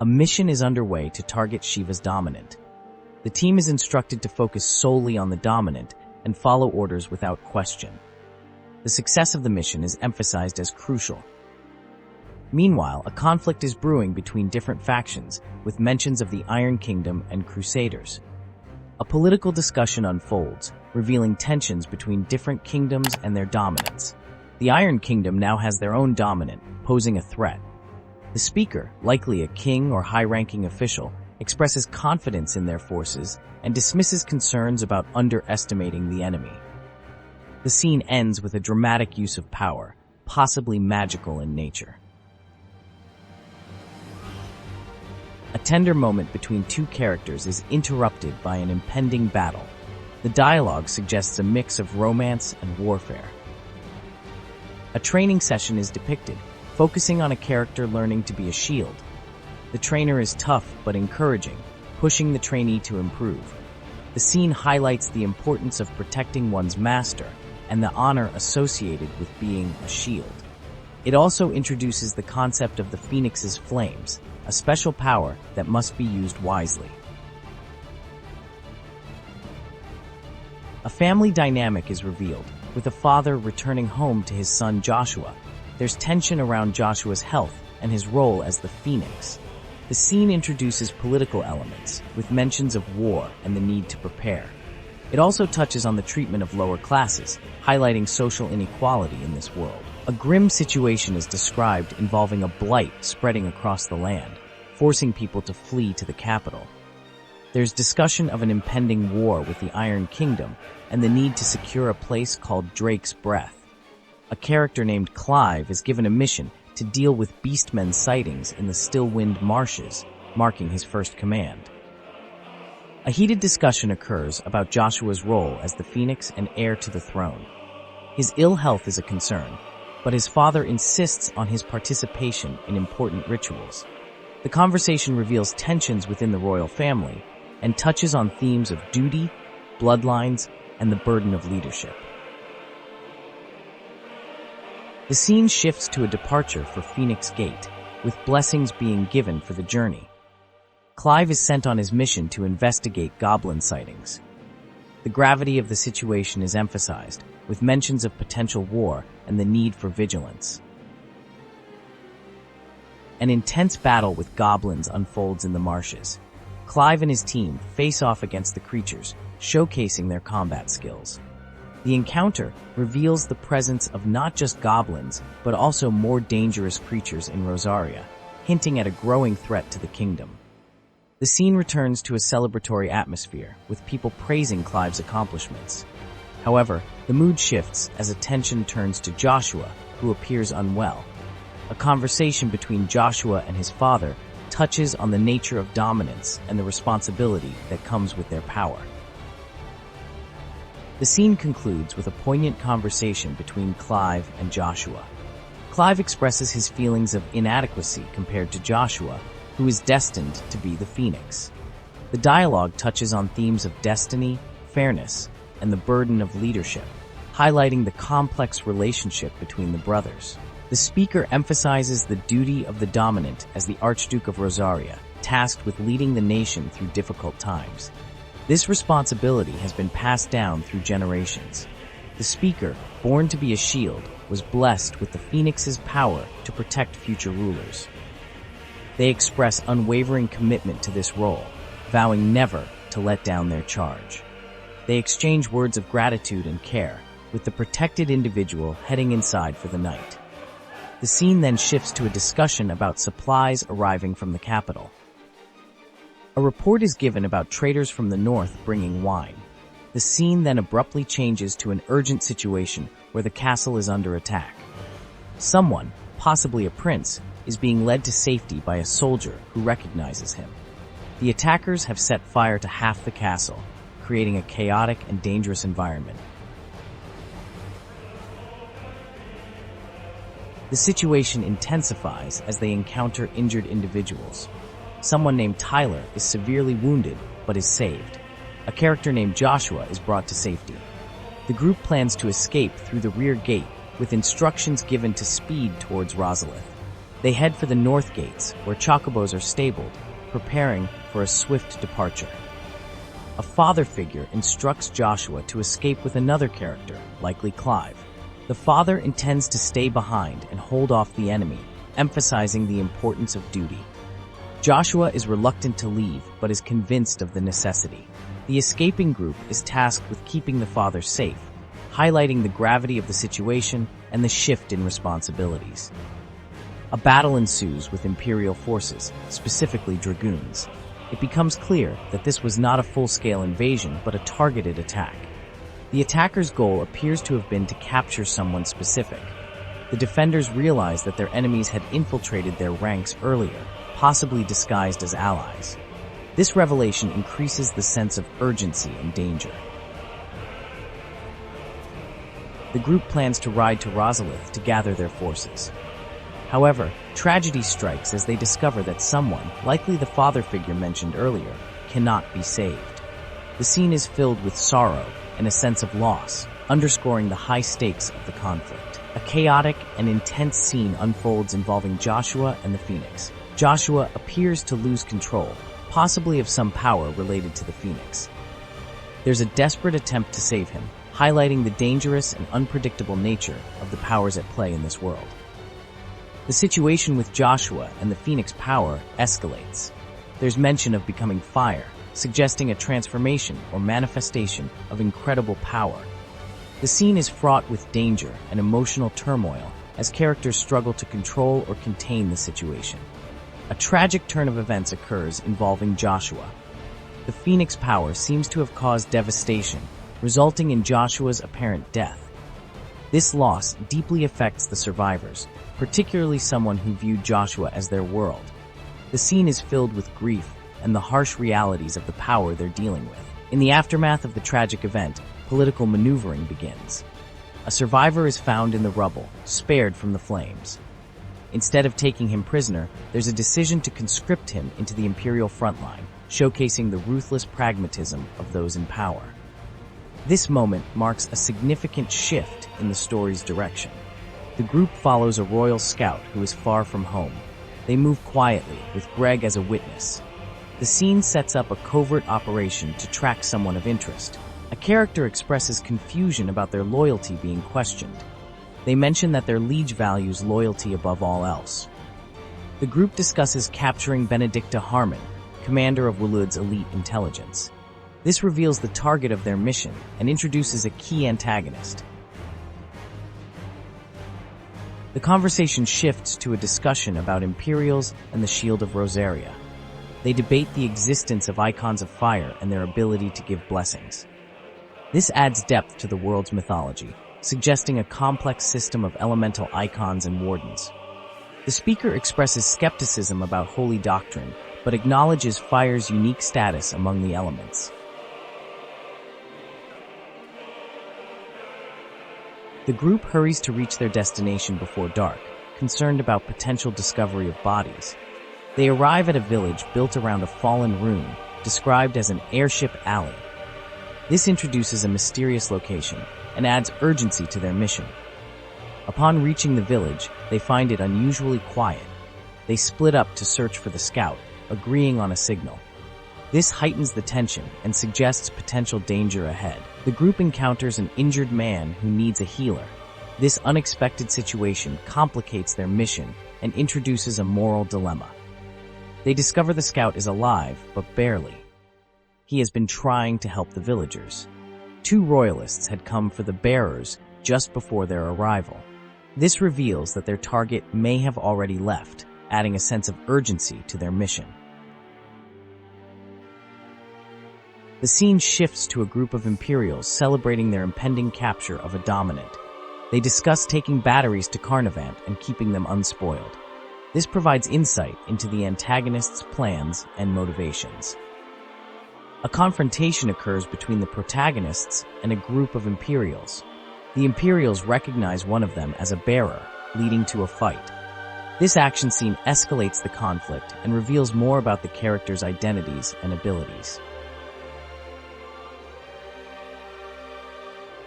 A mission is underway to target Shiva's dominant. The team is instructed to focus solely on the dominant and follow orders without question. The success of the mission is emphasized as crucial. Meanwhile, a conflict is brewing between different factions, with mentions of the Iron Kingdom and Crusaders. A political discussion unfolds, revealing tensions between different kingdoms and their dominants. The Iron Kingdom now has their own dominant, posing a threat. The speaker, likely a king or high-ranking official, expresses confidence in their forces and dismisses concerns about underestimating the enemy. The scene ends with a dramatic use of power, possibly magical in nature. A tender moment between two characters is interrupted by an impending battle. The dialogue suggests a mix of romance and warfare. A training session is depicted, focusing on a character learning to be a shield. The trainer is tough but encouraging, pushing the trainee to improve. The scene highlights the importance of protecting one's master and the honor associated with being a shield. It also introduces the concept of the Phoenix's flames, a special power that must be used wisely. A family dynamic is revealed, with a father returning home to his son Joshua. There's tension around Joshua's health and his role as the Phoenix. The scene introduces political elements, with mentions of war and the need to prepare. It also touches on the treatment of lower classes, highlighting social inequality in this world. A grim situation is described involving a blight spreading across the land, forcing people to flee to the capital. There's discussion of an impending war with the Iron Kingdom and the need to secure a place called Drake's Breath. A character named Clive is given a mission to deal with beastmen sightings in the Stillwind Marshes, marking his first command. A heated discussion occurs about Joshua's role as the Phoenix and heir to the throne. His ill health is a concern, but his father insists on his participation in important rituals. The conversation reveals tensions within the royal family and touches on themes of duty, bloodlines, and the burden of leadership. The scene shifts to a departure for Phoenix Gate, with blessings being given for the journey. Clive is sent on his mission to investigate goblin sightings. The gravity of the situation is emphasized, with mentions of potential war and the need for vigilance. An intense battle with goblins unfolds in the marshes. Clive and his team face off against the creatures, showcasing their combat skills. The encounter reveals the presence of not just goblins, but also more dangerous creatures in Rosaria, hinting at a growing threat to the kingdom. The scene returns to a celebratory atmosphere, with people praising Clive's accomplishments. However, the mood shifts as attention turns to Joshua, who appears unwell. A conversation between Joshua and his father touches on the nature of dominance and the responsibility that comes with their power. The scene concludes with a poignant conversation between Clive and Joshua. Clive expresses his feelings of inadequacy compared to Joshua, who is destined to be the Phoenix. The dialogue touches on themes of destiny, fairness, and the burden of leadership, highlighting the complex relationship between the brothers. The speaker emphasizes the duty of the dominant as the Archduke of Rosaria, tasked with leading the nation through difficult times. This responsibility has been passed down through generations. The speaker, born to be a shield, was blessed with the Phoenix's power to protect future rulers. They express unwavering commitment to this role, vowing never to let down their charge. They exchange words of gratitude and care, with the protected individual heading inside for the night. The scene then shifts to a discussion about supplies arriving from the capital. A report is given about traders from the north bringing wine. The scene then abruptly changes to an urgent situation where the castle is under attack. Someone, possibly a prince, is being led to safety by a soldier who recognizes him. The attackers have set fire to half the castle, creating a chaotic and dangerous environment. The situation intensifies as they encounter injured individuals. Someone named Tyler is severely wounded, but is saved. A character named Joshua is brought to safety. The group plans to escape through the rear gate, with instructions given to speed towards Rosalith. They head for the north gates, where chocobos are stabled, preparing for a swift departure. A father figure instructs Joshua to escape with another character, likely Clive. The father intends to stay behind and hold off the enemy, emphasizing the importance of duty. Joshua is reluctant to leave, but is convinced of the necessity. The escaping group is tasked with keeping the father safe, highlighting the gravity of the situation and the shift in responsibilities. A battle ensues with Imperial forces, specifically dragoons. It becomes clear that this was not a full-scale invasion, but a targeted attack. The attacker's goal appears to have been to capture someone specific. The defenders realize that their enemies had infiltrated their ranks earlier, possibly disguised as allies. This revelation increases the sense of urgency and danger. The group plans to ride to Rosalith to gather their forces. However, tragedy strikes as they discover that someone, likely the father figure mentioned earlier, cannot be saved. The scene is filled with sorrow and a sense of loss, underscoring the high stakes of the conflict. A chaotic and intense scene unfolds involving Joshua and the Phoenix. Joshua appears to lose control, possibly of some power related to the Phoenix. There's a desperate attempt to save him, highlighting the dangerous and unpredictable nature of the powers at play in this world. The situation with Joshua and the Phoenix power escalates. There's mention of becoming fire, suggesting a transformation or manifestation of incredible power. The scene is fraught with danger and emotional turmoil as characters struggle to control or contain the situation. A tragic turn of events occurs involving Joshua. The Phoenix power seems to have caused devastation, resulting in Joshua's apparent death. This loss deeply affects the survivors, particularly someone who viewed Joshua as their world. The scene is filled with grief and the harsh realities of the power they're dealing with. In the aftermath of the tragic event, political maneuvering begins. A survivor is found in the rubble, spared from the flames. Instead of taking him prisoner, there's a decision to conscript him into the Imperial frontline, showcasing the ruthless pragmatism of those in power. This moment marks a significant shift in the story's direction. The group follows a royal scout who is far from home. They move quietly, with Greg as a witness. The scene sets up a covert operation to track someone of interest. A character expresses confusion about their loyalty being questioned. They mention that their liege values loyalty above all else. The group discusses capturing Benedicta Harmon, commander of Waloed's elite intelligence. This reveals the target of their mission and introduces a key antagonist. The conversation shifts to a discussion about Imperials and the Shield of Rosaria. They debate the existence of Eikons of fire and their ability to give blessings. This adds depth to the world's mythology, suggesting a complex system of elemental icons and wardens. The speaker expresses skepticism about holy doctrine, but acknowledges fire's unique status among the elements. The group hurries to reach their destination before dark, concerned about potential discovery of bodies. They arrive at a village built around a fallen ruin, described as an airship alley. This introduces a mysterious location and adds urgency to their mission. Upon reaching the village, they find it unusually quiet. They split up to search for the scout, agreeing on a signal. This heightens the tension and suggests potential danger ahead. The group encounters an injured man who needs a healer. This unexpected situation complicates their mission and introduces a moral dilemma. They discover the scout is alive, but barely. He has been trying to help the villagers. 2 royalists had come for the bearers just before their arrival. This reveals that their target may have already left, adding a sense of urgency to their mission. The scene shifts to a group of Imperials celebrating their impending capture of a dominant. They discuss taking batteries to Carnivant and keeping them unspoiled. This provides insight into the antagonist's plans and motivations. A confrontation occurs between the protagonists and a group of Imperials. The Imperials recognize one of them as a bearer, leading to a fight. This action scene escalates the conflict and reveals more about the characters' identities and abilities.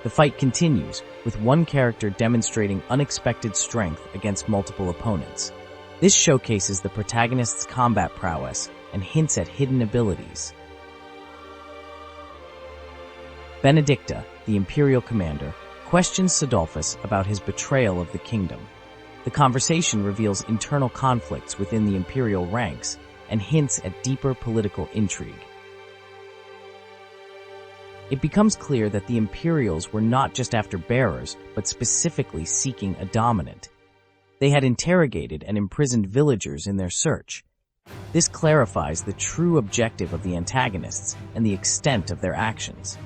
The fight continues, with one character demonstrating unexpected strength against multiple opponents. This showcases the protagonist's combat prowess and hints at hidden abilities. Benedicta, the Imperial commander, questions Cidolfus about his betrayal of the kingdom. The conversation reveals internal conflicts within the Imperial ranks and hints at deeper political intrigue. It becomes clear that the Imperials were not just after bearers, but specifically seeking a dominant. They had interrogated and imprisoned villagers in their search. This clarifies the true objective of the antagonists and the extent of their actions.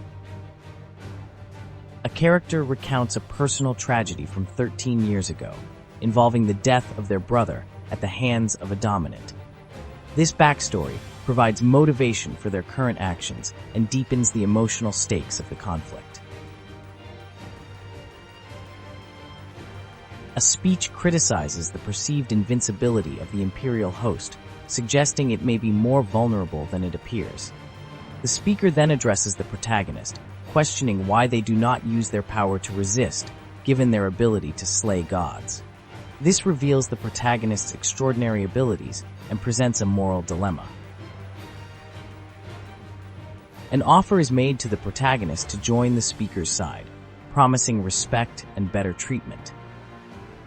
A character recounts a personal tragedy from 13 years ago, involving the death of their brother at the hands of a dominant. This backstory provides motivation for their current actions and deepens the emotional stakes of the conflict. A speech criticizes the perceived invincibility of the Imperial host, suggesting it may be more vulnerable than it appears. The speaker then addresses the protagonist, questioning why they do not use their power to resist, given their ability to slay gods. This reveals the protagonist's extraordinary abilities and presents a moral dilemma. An offer is made to the protagonist to join the speaker's side, promising respect and better treatment.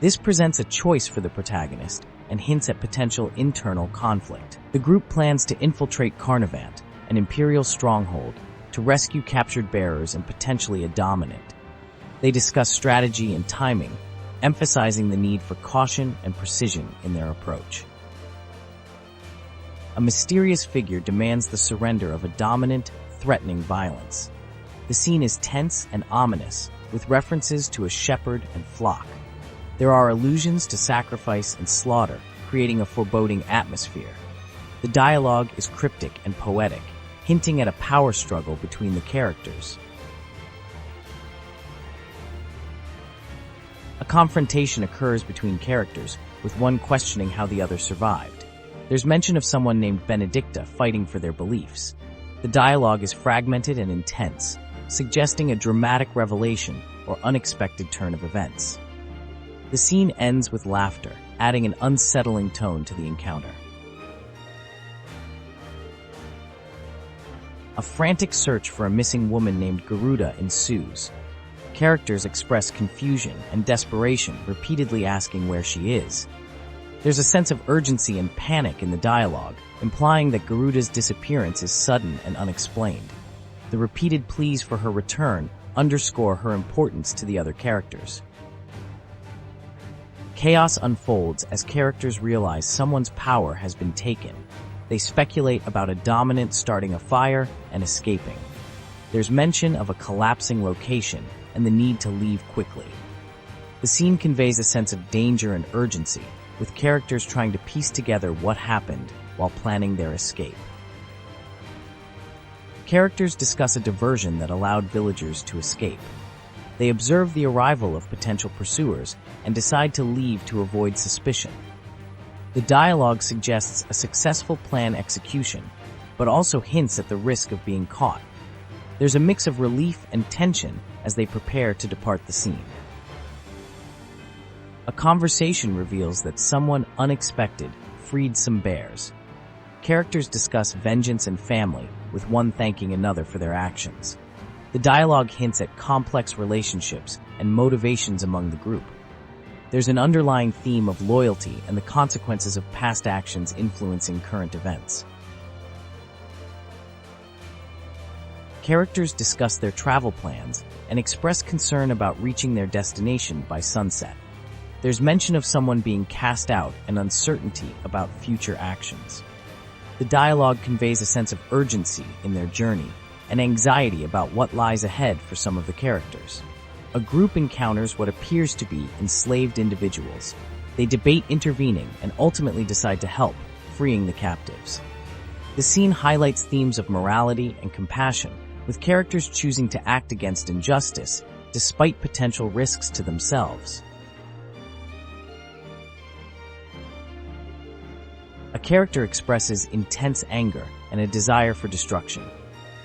This presents a choice for the protagonist and hints at potential internal conflict. The group plans to infiltrate Carnivant, an Imperial stronghold, to rescue captured bearers and potentially a dominant. They discuss strategy and timing, emphasizing the need for caution and precision in their approach. A mysterious figure demands the surrender of a dominant, threatening violence. The scene is tense and ominous, with references to a shepherd and flock. There are allusions to sacrifice and slaughter, creating a foreboding atmosphere. The dialogue is cryptic and poetic, hinting at a power struggle between the characters. A confrontation occurs between characters, with one questioning how the other survived. There's mention of someone named Benedicta fighting for their beliefs. The dialogue is fragmented and intense, suggesting a dramatic revelation or unexpected turn of events. The scene ends with laughter, adding an unsettling tone to the encounter. A frantic search for a missing woman named Garuda ensues. Characters express confusion and desperation, repeatedly asking where she is. There's a sense of urgency and panic in the dialogue, implying that Garuda's disappearance is sudden and unexplained. The repeated pleas for her return underscore her importance to the other characters. Chaos unfolds as characters realize someone's power has been taken. They speculate about a dominant starting a fire and escaping. There's mention of a collapsing location and the need to leave quickly. The scene conveys a sense of danger and urgency, with characters trying to piece together what happened while planning their escape. Characters discuss a diversion that allowed villagers to escape. They observe the arrival of potential pursuers and decide to leave to avoid suspicion. The dialogue suggests a successful plan execution, but also hints at the risk of being caught. There's a mix of relief and tension as they prepare to depart the scene. A conversation reveals that someone unexpected freed some bears. Characters discuss vengeance and family, with one thanking another for their actions. The dialogue hints at complex relationships and motivations among the group. There's an underlying theme of loyalty and the consequences of past actions influencing current events. Characters discuss their travel plans and express concern about reaching their destination by sunset. There's mention of someone being cast out and uncertainty about future actions. The dialogue conveys a sense of urgency in their journey and anxiety about what lies ahead for some of the characters. A group encounters what appears to be enslaved individuals. They debate intervening and ultimately decide to help, freeing the captives. The scene highlights themes of morality and compassion, with characters choosing to act against injustice despite potential risks to themselves. A character expresses intense anger and a desire for destruction.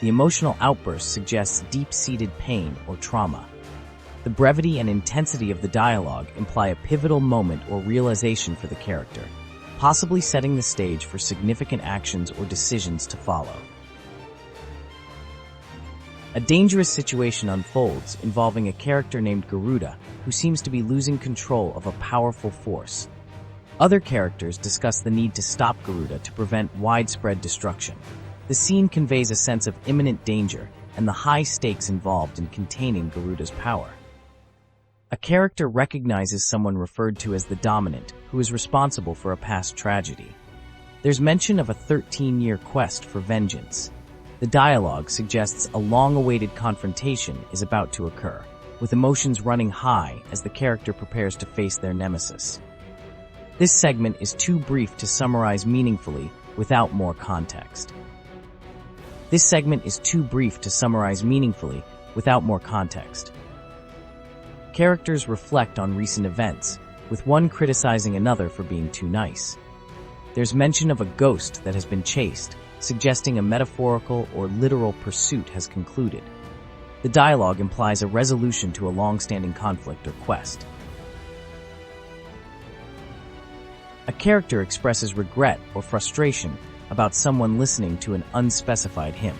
The emotional outburst suggests deep-seated pain or trauma. The brevity and intensity of the dialogue imply a pivotal moment or realization for the character, possibly setting the stage for significant actions or decisions to follow. A dangerous situation unfolds involving a character named Garuda, who seems to be losing control of a powerful force. Other characters discuss the need to stop Garuda to prevent widespread destruction. The scene conveys a sense of imminent danger and the high stakes involved in containing Garuda's power. A character recognizes someone referred to as the Dominant, who is responsible for a past tragedy. There's mention of a 13-year quest for vengeance. The dialogue suggests a long-awaited confrontation is about to occur, with emotions running high as the character prepares to face their nemesis. This segment is too brief to summarize meaningfully without more context. Characters reflect on recent events, with one criticizing another for being too nice. There's mention of a ghost that has been chased, suggesting a metaphorical or literal pursuit has concluded. The dialogue implies a resolution to a long-standing conflict or quest. A character expresses regret or frustration about someone listening to an unspecified hymn.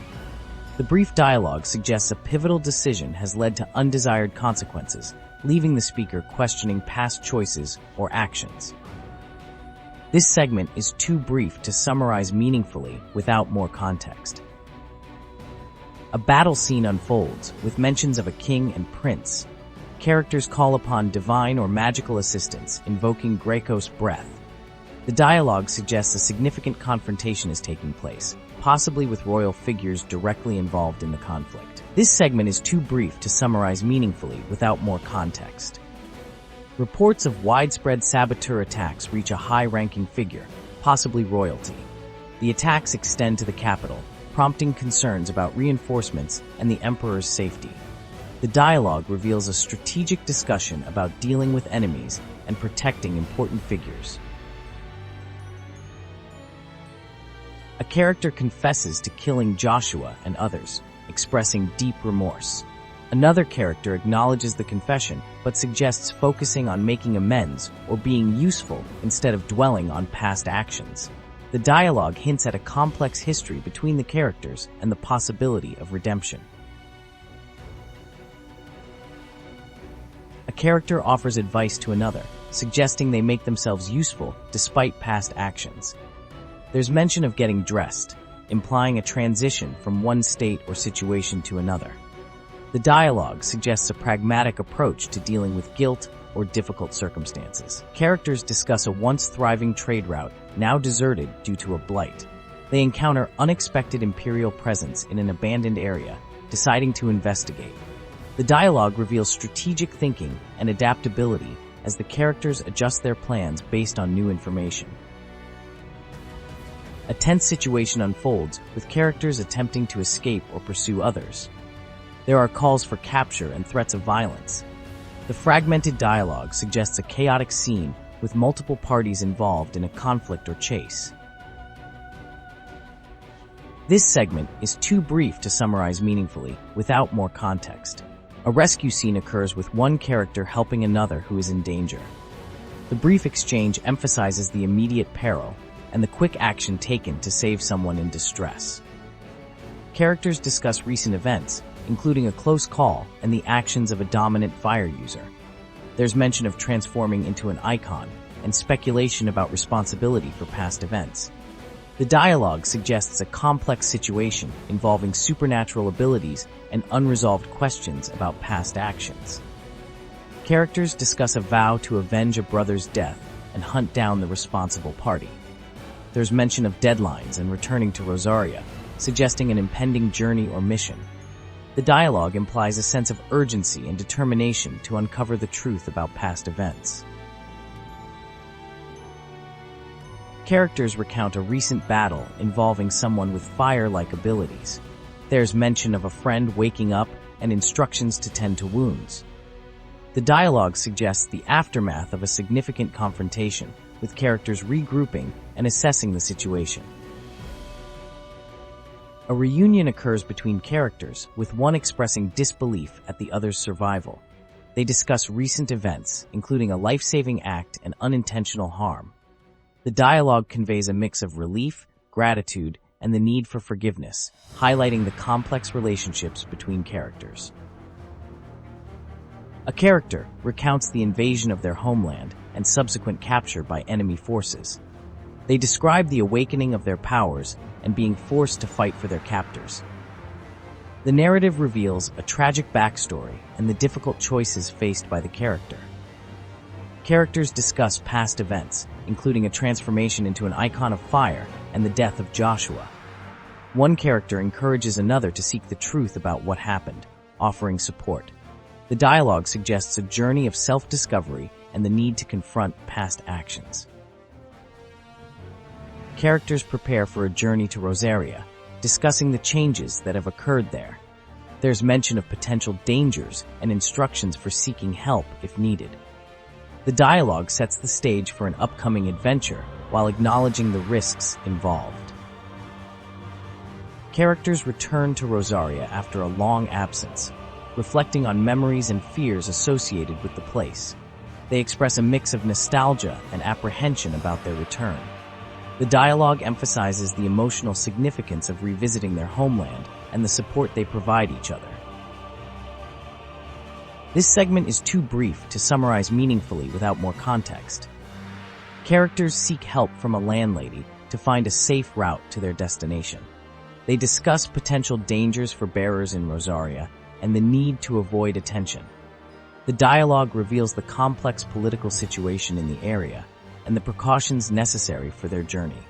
The brief dialogue suggests a pivotal decision has led to undesired consequences, leaving the speaker questioning past choices or actions. This segment is too brief to summarize meaningfully without more context. A battle scene unfolds, with mentions of a king and prince. Characters call upon divine or magical assistance, invoking Greco's breath. The dialogue suggests a significant confrontation is taking place, possibly with royal figures directly involved in the conflict. This segment is too brief to summarize meaningfully without more context. Reports of widespread saboteur attacks reach a high-ranking figure, possibly royalty. The attacks extend to the capital, prompting concerns about reinforcements and the emperor's safety. The dialogue reveals a strategic discussion about dealing with enemies and protecting important figures. A character confesses to killing Joshua and others, expressing deep remorse. Another character acknowledges the confession, but suggests focusing on making amends or being useful instead of dwelling on past actions. The dialogue hints at a complex history between the characters and the possibility of redemption. A character offers advice to another, suggesting they make themselves useful despite past actions. There's mention of getting dressed, implying a transition from one state or situation to another. The dialogue suggests a pragmatic approach to dealing with guilt or difficult circumstances. Characters discuss a once thriving trade route, now deserted due to a blight. They encounter unexpected Imperial presence in an abandoned area, deciding to investigate. The dialogue reveals strategic thinking and adaptability as the characters adjust their plans based on new information. A tense situation unfolds, with characters attempting to escape or pursue others. There are calls for capture and threats of violence. The fragmented dialogue suggests a chaotic scene with multiple parties involved in a conflict or chase. This segment is too brief to summarize meaningfully without more context. A rescue scene occurs with one character helping another who is in danger. The brief exchange emphasizes the immediate peril and the quick action taken to save someone in distress. Characters discuss recent events, including a close call and the actions of a dominant fire user. There's mention of transforming into an Eikon and speculation about responsibility for past events. The dialogue suggests a complex situation involving supernatural abilities and unresolved questions about past actions. Characters discuss a vow to avenge a brother's death and hunt down the responsible party. There's mention of deadlines and returning to Rosaria, suggesting an impending journey or mission. The dialogue implies a sense of urgency and determination to uncover the truth about past events. Characters recount a recent battle involving someone with fire-like abilities. There's mention of a friend waking up and instructions to tend to wounds. The dialogue suggests the aftermath of a significant confrontation, with characters regrouping and assessing the situation. A reunion occurs between characters, with one expressing disbelief at the other's survival. They discuss recent events, including a life-saving act and unintentional harm. The dialogue conveys a mix of relief, gratitude, and the need for forgiveness, highlighting the complex relationships between characters. A character recounts the invasion of their homeland and subsequent capture by enemy forces. They describe the awakening of their powers and being forced to fight for their captors. The narrative reveals a tragic backstory and the difficult choices faced by the character. Characters discuss past events, including a transformation into an icon of fire and the death of Joshua. One character encourages another to seek the truth about what happened, offering support. The dialogue suggests a journey of self-discovery and the need to confront past actions. Characters prepare for a journey to Rosaria, discussing the changes that have occurred there. There's mention of potential dangers and instructions for seeking help if needed. The dialogue sets the stage for an upcoming adventure while acknowledging the risks involved. Characters return to Rosaria after a long absence, reflecting on memories and fears associated with the place. They express a mix of nostalgia and apprehension about their return. The dialogue emphasizes the emotional significance of revisiting their homeland and the support they provide each other. This segment is too brief to summarize meaningfully without more context. Characters seek help from a landlady to find a safe route to their destination. They discuss potential dangers for bearers in Rosaria and the need to avoid attention. The dialogue reveals the complex political situation in the area and the precautions necessary for their journey.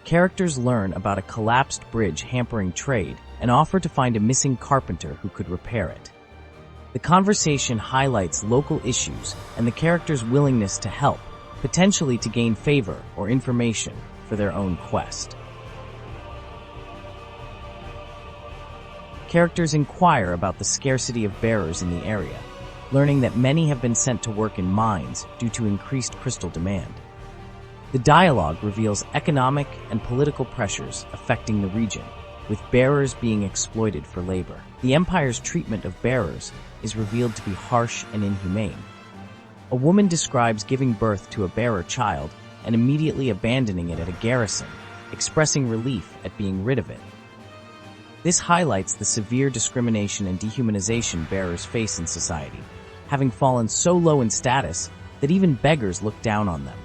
Characters learn about a collapsed bridge hampering trade and offer to find a missing carpenter who could repair it. The conversation highlights local issues and the character's willingness to help, potentially to gain favor or information for their own quest. Characters inquire about the scarcity of bearers in the area, learning that many have been sent to work in mines due to increased crystal demand. The dialogue reveals economic and political pressures affecting the region, with bearers being exploited for labor. The Empire's treatment of bearers is revealed to be harsh and inhumane. A woman describes giving birth to a bearer child and immediately abandoning it at a garrison, expressing relief at being rid of it. This highlights the severe discrimination and dehumanization bearers face in society, having fallen so low in status that even beggars look down on them.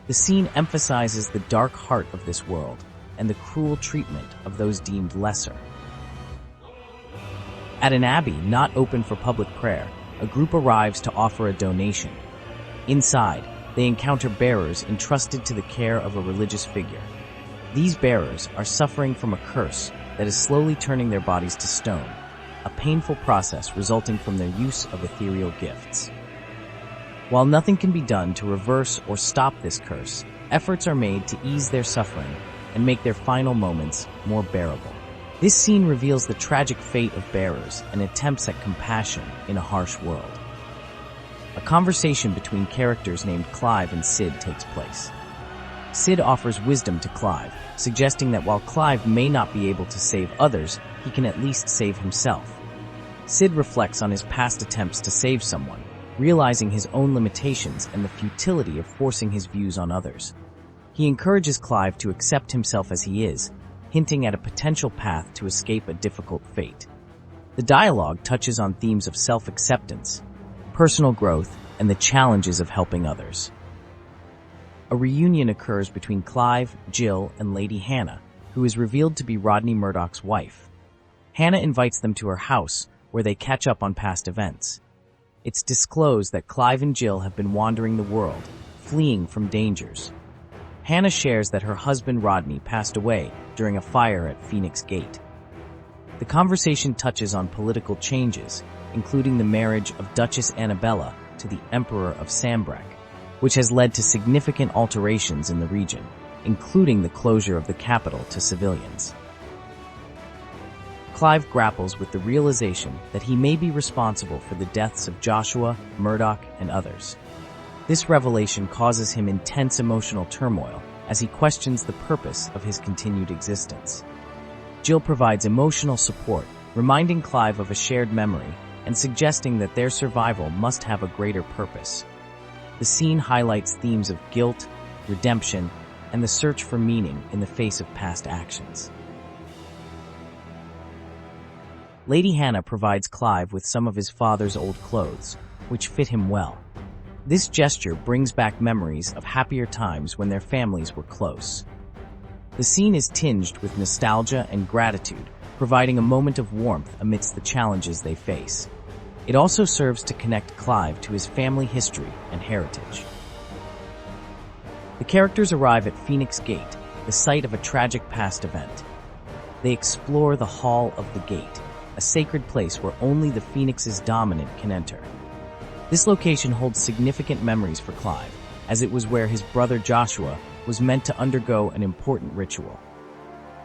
The scene emphasizes the dark heart of this world and the cruel treatment of those deemed lesser. At an abbey not open for public prayer, a group arrives to offer a donation. Inside, they encounter bearers entrusted to the care of a religious figure. These bearers are suffering from a curse that is slowly turning their bodies to stone, a painful process resulting from their use of ethereal gifts. While nothing can be done to reverse or stop this curse, efforts are made to ease their suffering and make their final moments more bearable. This scene reveals the tragic fate of bearers and attempts at compassion in a harsh world. A conversation between characters named Clive and Cid takes place. Cid offers wisdom to Clive, suggesting that while Clive may not be able to save others, he can at least save himself. Cid reflects on his past attempts to save someone, realizing his own limitations and the futility of forcing his views on others. He encourages Clive to accept himself as he is, hinting at a potential path to escape a difficult fate. The dialogue touches on themes of self-acceptance, personal growth, and the challenges of helping others. A reunion occurs between Clive, Jill, and Lady Hannah, who is revealed to be Rodney Murdoch's wife. Hannah invites them to her house, where they catch up on past events. It's disclosed that Clive and Jill have been wandering the world, fleeing from dangers. Hannah shares that her husband Rodney passed away during a fire at Phoenix Gate. The conversation touches on political changes, including the marriage of Duchess Annabella to the Emperor of Sambrec, which has led to significant alterations in the region, including the closure of the capital to civilians. Clive grapples with the realization that he may be responsible for the deaths of Joshua, Murdoch, and others. This revelation causes him intense emotional turmoil as he questions the purpose of his continued existence. Jill provides emotional support, reminding Clive of a shared memory and suggesting that their survival must have a greater purpose. The scene highlights themes of guilt, redemption, and the search for meaning in the face of past actions. Lady Hannah provides Clive with some of his father's old clothes, which fit him well. This gesture brings back memories of happier times when their families were close. The scene is tinged with nostalgia and gratitude, providing a moment of warmth amidst the challenges they face. It also serves to connect Clive to his family history and heritage. The characters arrive at Phoenix Gate, the site of a tragic past event. They explore the Hall of the Gate, a sacred place where only the Phoenix's dominant can enter. This location holds significant memories for Clive, as it was where his brother Joshua was meant to undergo an important ritual.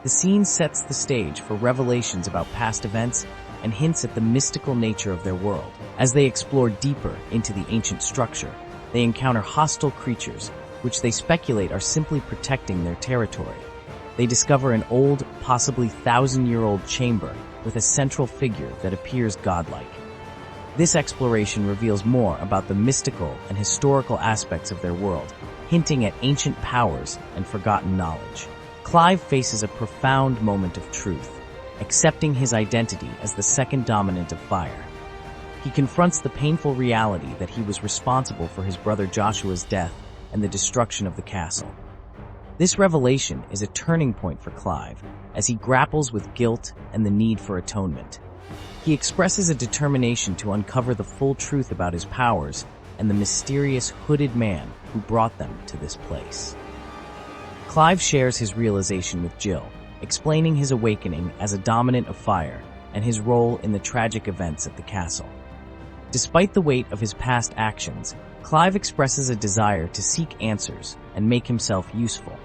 The scene sets the stage for revelations about past events and hints at the mystical nature of their world. As they explore deeper into the ancient structure, they encounter hostile creatures, which they speculate are simply protecting their territory. They discover an old, possibly 1,000-year-old chamber with a central figure that appears godlike. This exploration reveals more about the mystical and historical aspects of their world, hinting at ancient powers and forgotten knowledge. Clive faces a profound moment of truth, accepting his identity as the second dominant of fire. He confronts the painful reality that he was responsible for his brother Joshua's death and the destruction of the castle. This revelation is a turning point for Clive, as he grapples with guilt and the need for atonement. He expresses a determination to uncover the full truth about his powers and the mysterious hooded man who brought them to this place. Clive shares his realization with Jill, explaining his awakening as a dominant of fire and his role in the tragic events at the castle. Despite the weight of his past actions, Clive expresses a desire to seek answers and make himself useful.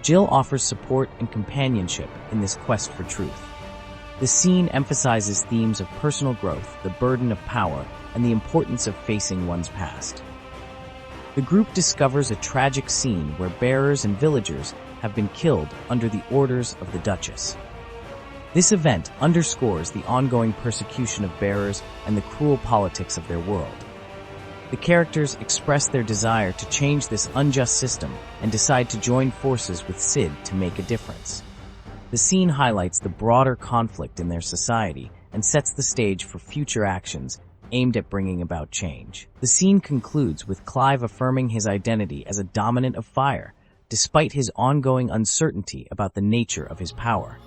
Jill offers support and companionship in this quest for truth. The scene emphasizes themes of personal growth, the burden of power, and the importance of facing one's past. The group discovers a tragic scene where bearers and villagers have been killed under the orders of the Duchess. This event underscores the ongoing persecution of bearers and the cruel politics of their world. The characters express their desire to change this unjust system and decide to join forces with Cid to make a difference. The scene highlights the broader conflict in their society and sets the stage for future actions aimed at bringing about change. The scene concludes with Clive affirming his identity as a dominant of fire, despite his ongoing uncertainty about the nature of his power.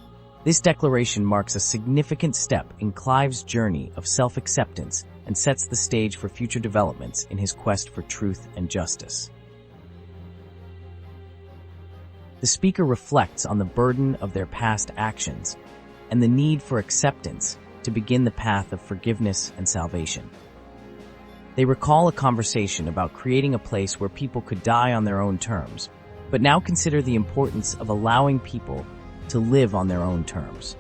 This declaration marks a significant step in Clive's journey of self-acceptance and sets the stage for future developments in his quest for truth and justice. The speaker reflects on the burden of their past actions and the need for acceptance to begin the path of forgiveness and salvation. They recall a conversation about creating a place where people could die on their own terms, but now consider the importance of allowing people to live on their own terms.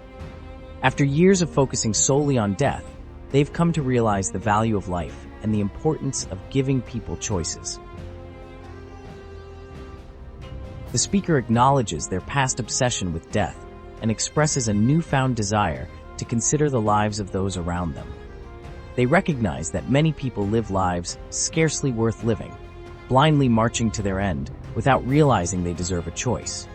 After years of focusing solely on death, they've come to realize the value of life and the importance of giving people choices. The speaker acknowledges their past obsession with death and expresses a newfound desire to consider the lives of those around them. They recognize that many people live lives scarcely worth living, blindly marching to their end without realizing they deserve a choice.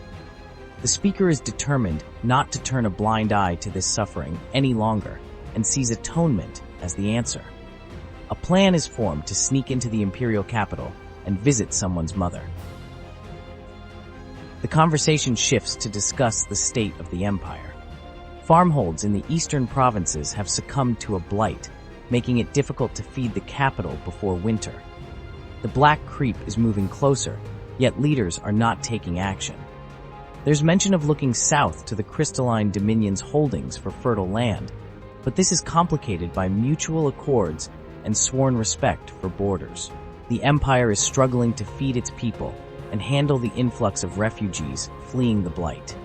The speaker is determined not to turn a blind eye to this suffering any longer and sees atonement as the answer. A plan is formed to sneak into the Imperial capital and visit someone's mother. The conversation shifts to discuss the state of the Empire. Farmholds in the eastern provinces have succumbed to a blight, making it difficult to feed the capital before winter. The Black Creep is moving closer, yet leaders are not taking action. There's mention of looking south to the Crystalline Dominion's holdings for fertile land, but this is complicated by mutual accords and sworn respect for borders. The Empire is struggling to feed its people and handle the influx of refugees fleeing the blight.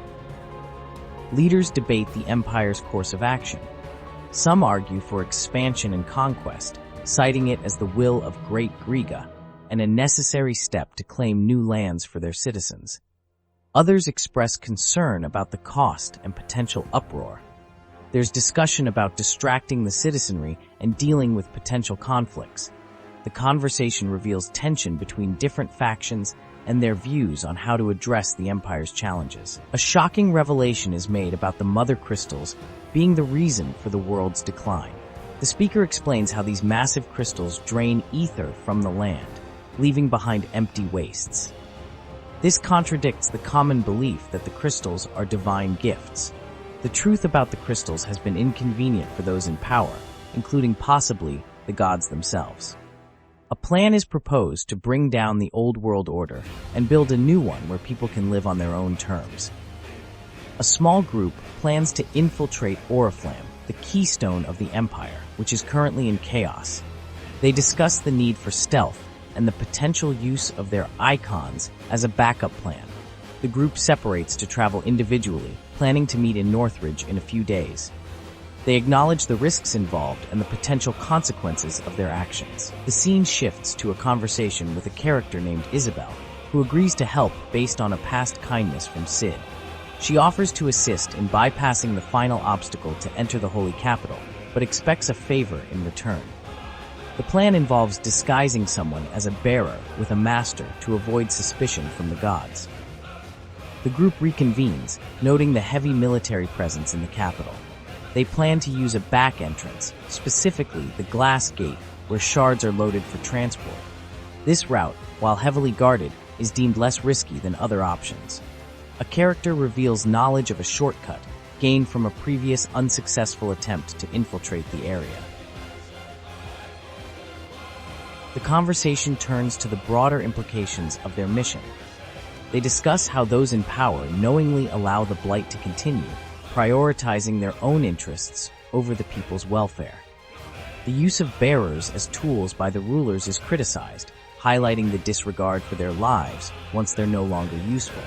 Leaders debate the Empire's course of action. Some argue for expansion and conquest, citing it as the will of Great Griga and a necessary step to claim new lands for their citizens. Others express concern about the cost and potential uproar. There's discussion about distracting the citizenry and dealing with potential conflicts. The conversation reveals tension between different factions and their views on how to address the Empire's challenges. A shocking revelation is made about the Mothercrystals being the reason for the world's decline. The speaker explains how these massive crystals drain ether from the land, leaving behind empty wastes. This contradicts the common belief that the crystals are divine gifts. The truth about the crystals has been inconvenient for those in power, including possibly the gods themselves. A plan is proposed to bring down the old world order and build a new one where people can live on their own terms. A small group plans to infiltrate Oriflamme, the keystone of the Empire, which is currently in chaos. They discuss the need for stealth and the potential use of their Eikons as a backup plan. The group separates to travel individually, planning to meet in Northridge in a few days. They acknowledge the risks involved and the potential consequences of their actions. The scene shifts to a conversation with a character named Isabel, who agrees to help based on a past kindness from Cid. She offers to assist in bypassing the final obstacle to enter the Holy Capital, but expects a favor in return. The plan involves disguising someone as a bearer with a master to avoid suspicion from the gods. The group reconvenes, noting the heavy military presence in the capital. They plan to use a back entrance, specifically the glass gate, where shards are loaded for transport. This route, while heavily guarded, is deemed less risky than other options. A character reveals knowledge of a shortcut gained from a previous unsuccessful attempt to infiltrate the area. The conversation turns to the broader implications of their mission. They discuss how those in power knowingly allow the Blight to continue, prioritizing their own interests over the people's welfare. The use of bearers as tools by the rulers is criticized, highlighting the disregard for their lives once they're no longer useful.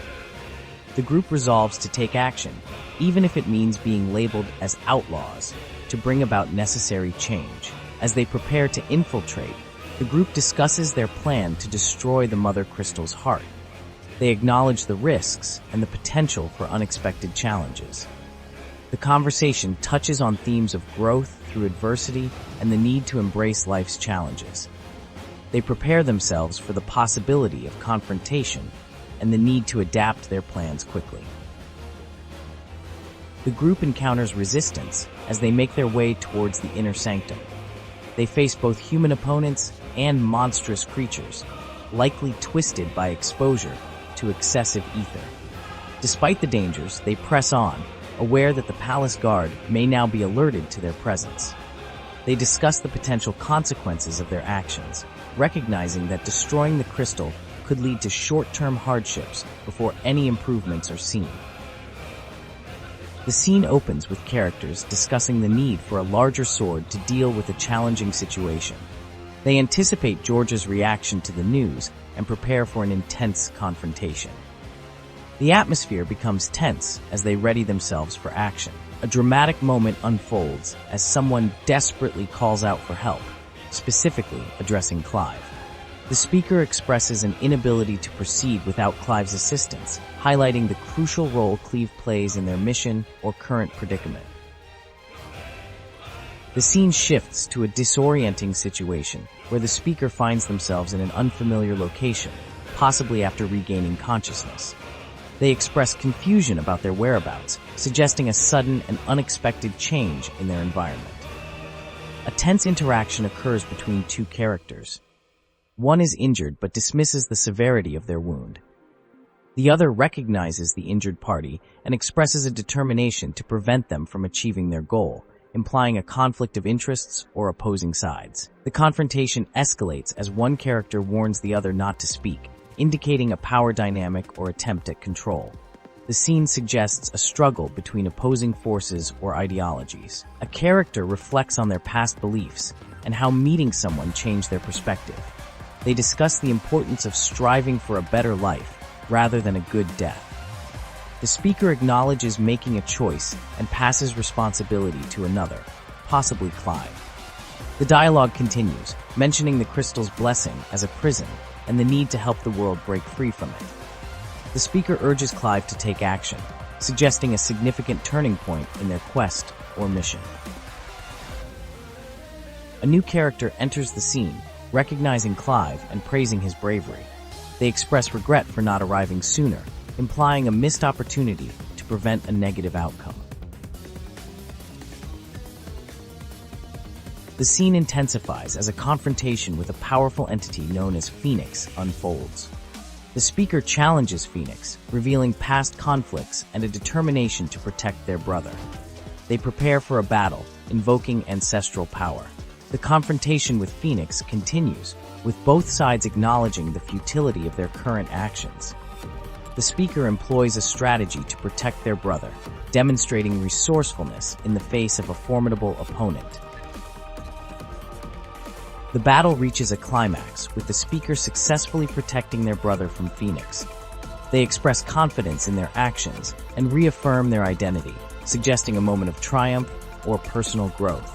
The group resolves to take action, even if it means being labeled as outlaws, to bring about necessary change. As they prepare to infiltrate, the group discusses their plan to destroy the Mothercrystal's heart. They acknowledge the risks and the potential for unexpected challenges. The conversation touches on themes of growth through adversity and the need to embrace life's challenges. They prepare themselves for the possibility of confrontation and the need to adapt their plans quickly. The group encounters resistance as they make their way towards the inner sanctum. They face both human opponents and monstrous creatures, likely twisted by exposure to excessive ether. Despite the dangers, they press on, aware that the palace guard may now be alerted to their presence. They discuss the potential consequences of their actions, recognizing that destroying the crystal could lead to short-term hardships before any improvements are seen. The scene opens with characters discussing the need for a larger sword to deal with a challenging situation. They anticipate George's reaction to the news and prepare for an intense confrontation. The atmosphere becomes tense as they ready themselves for action. A dramatic moment unfolds as someone desperately calls out for help, specifically addressing Clive. The speaker expresses an inability to proceed without Clive's assistance, highlighting the crucial role Clive plays in their mission or current predicament. The scene shifts to a disorienting situation where the speaker finds themselves in an unfamiliar location, possibly after regaining consciousness. They express confusion about their whereabouts, suggesting a sudden and unexpected change in their environment. A tense interaction occurs between two characters. One is injured but dismisses the severity of their wound. The other recognizes the injured party and expresses a determination to prevent them from achieving their goal, implying a conflict of interests or opposing sides. The confrontation escalates as one character warns the other not to speak, indicating a power dynamic or attempt at control. The scene suggests a struggle between opposing forces or ideologies. A character reflects on their past beliefs and how meeting someone changed their perspective. They discuss the importance of striving for a better life rather than a good death. The speaker acknowledges making a choice and passes responsibility to another, possibly Clive. The dialogue continues, mentioning the crystal's blessing as a prison and the need to help the world break free from it. The speaker urges Clive to take action, suggesting a significant turning point in their quest or mission. A new character enters the scene, recognizing Clive and praising his bravery. They express regret for not arriving sooner, implying a missed opportunity to prevent a negative outcome. The scene intensifies as a confrontation with a powerful entity known as Phoenix unfolds. The speaker challenges Phoenix, revealing past conflicts and a determination to protect their brother. They prepare for a battle, invoking ancestral power. The confrontation with Phoenix continues, with both sides acknowledging the futility of their current actions. The speaker employs a strategy to protect their brother, demonstrating resourcefulness in the face of a formidable opponent. The battle reaches a climax, with the speaker successfully protecting their brother from Phoenix. They express confidence in their actions and reaffirm their identity, suggesting a moment of triumph or personal growth.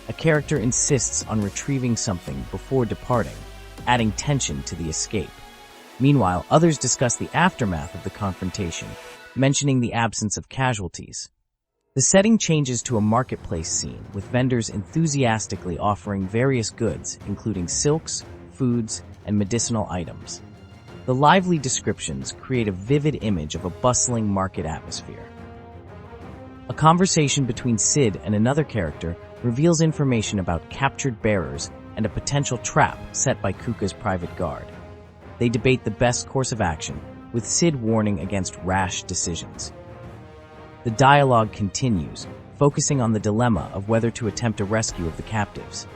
A character insists on retrieving something before departing, adding tension to the escape. Meanwhile, others discuss the aftermath of the confrontation, mentioning the absence of casualties. The setting changes to a marketplace scene, with vendors enthusiastically offering various goods, including silks, foods, and medicinal items. The lively descriptions create a vivid image of a bustling market atmosphere. A conversation between Cid and another character reveals information about captured bearers and a potential trap set by Kuka's private guard. They debate the best course of action, with Cid warning against rash decisions. The dialogue continues, focusing on the dilemma of whether to attempt a rescue of the captives.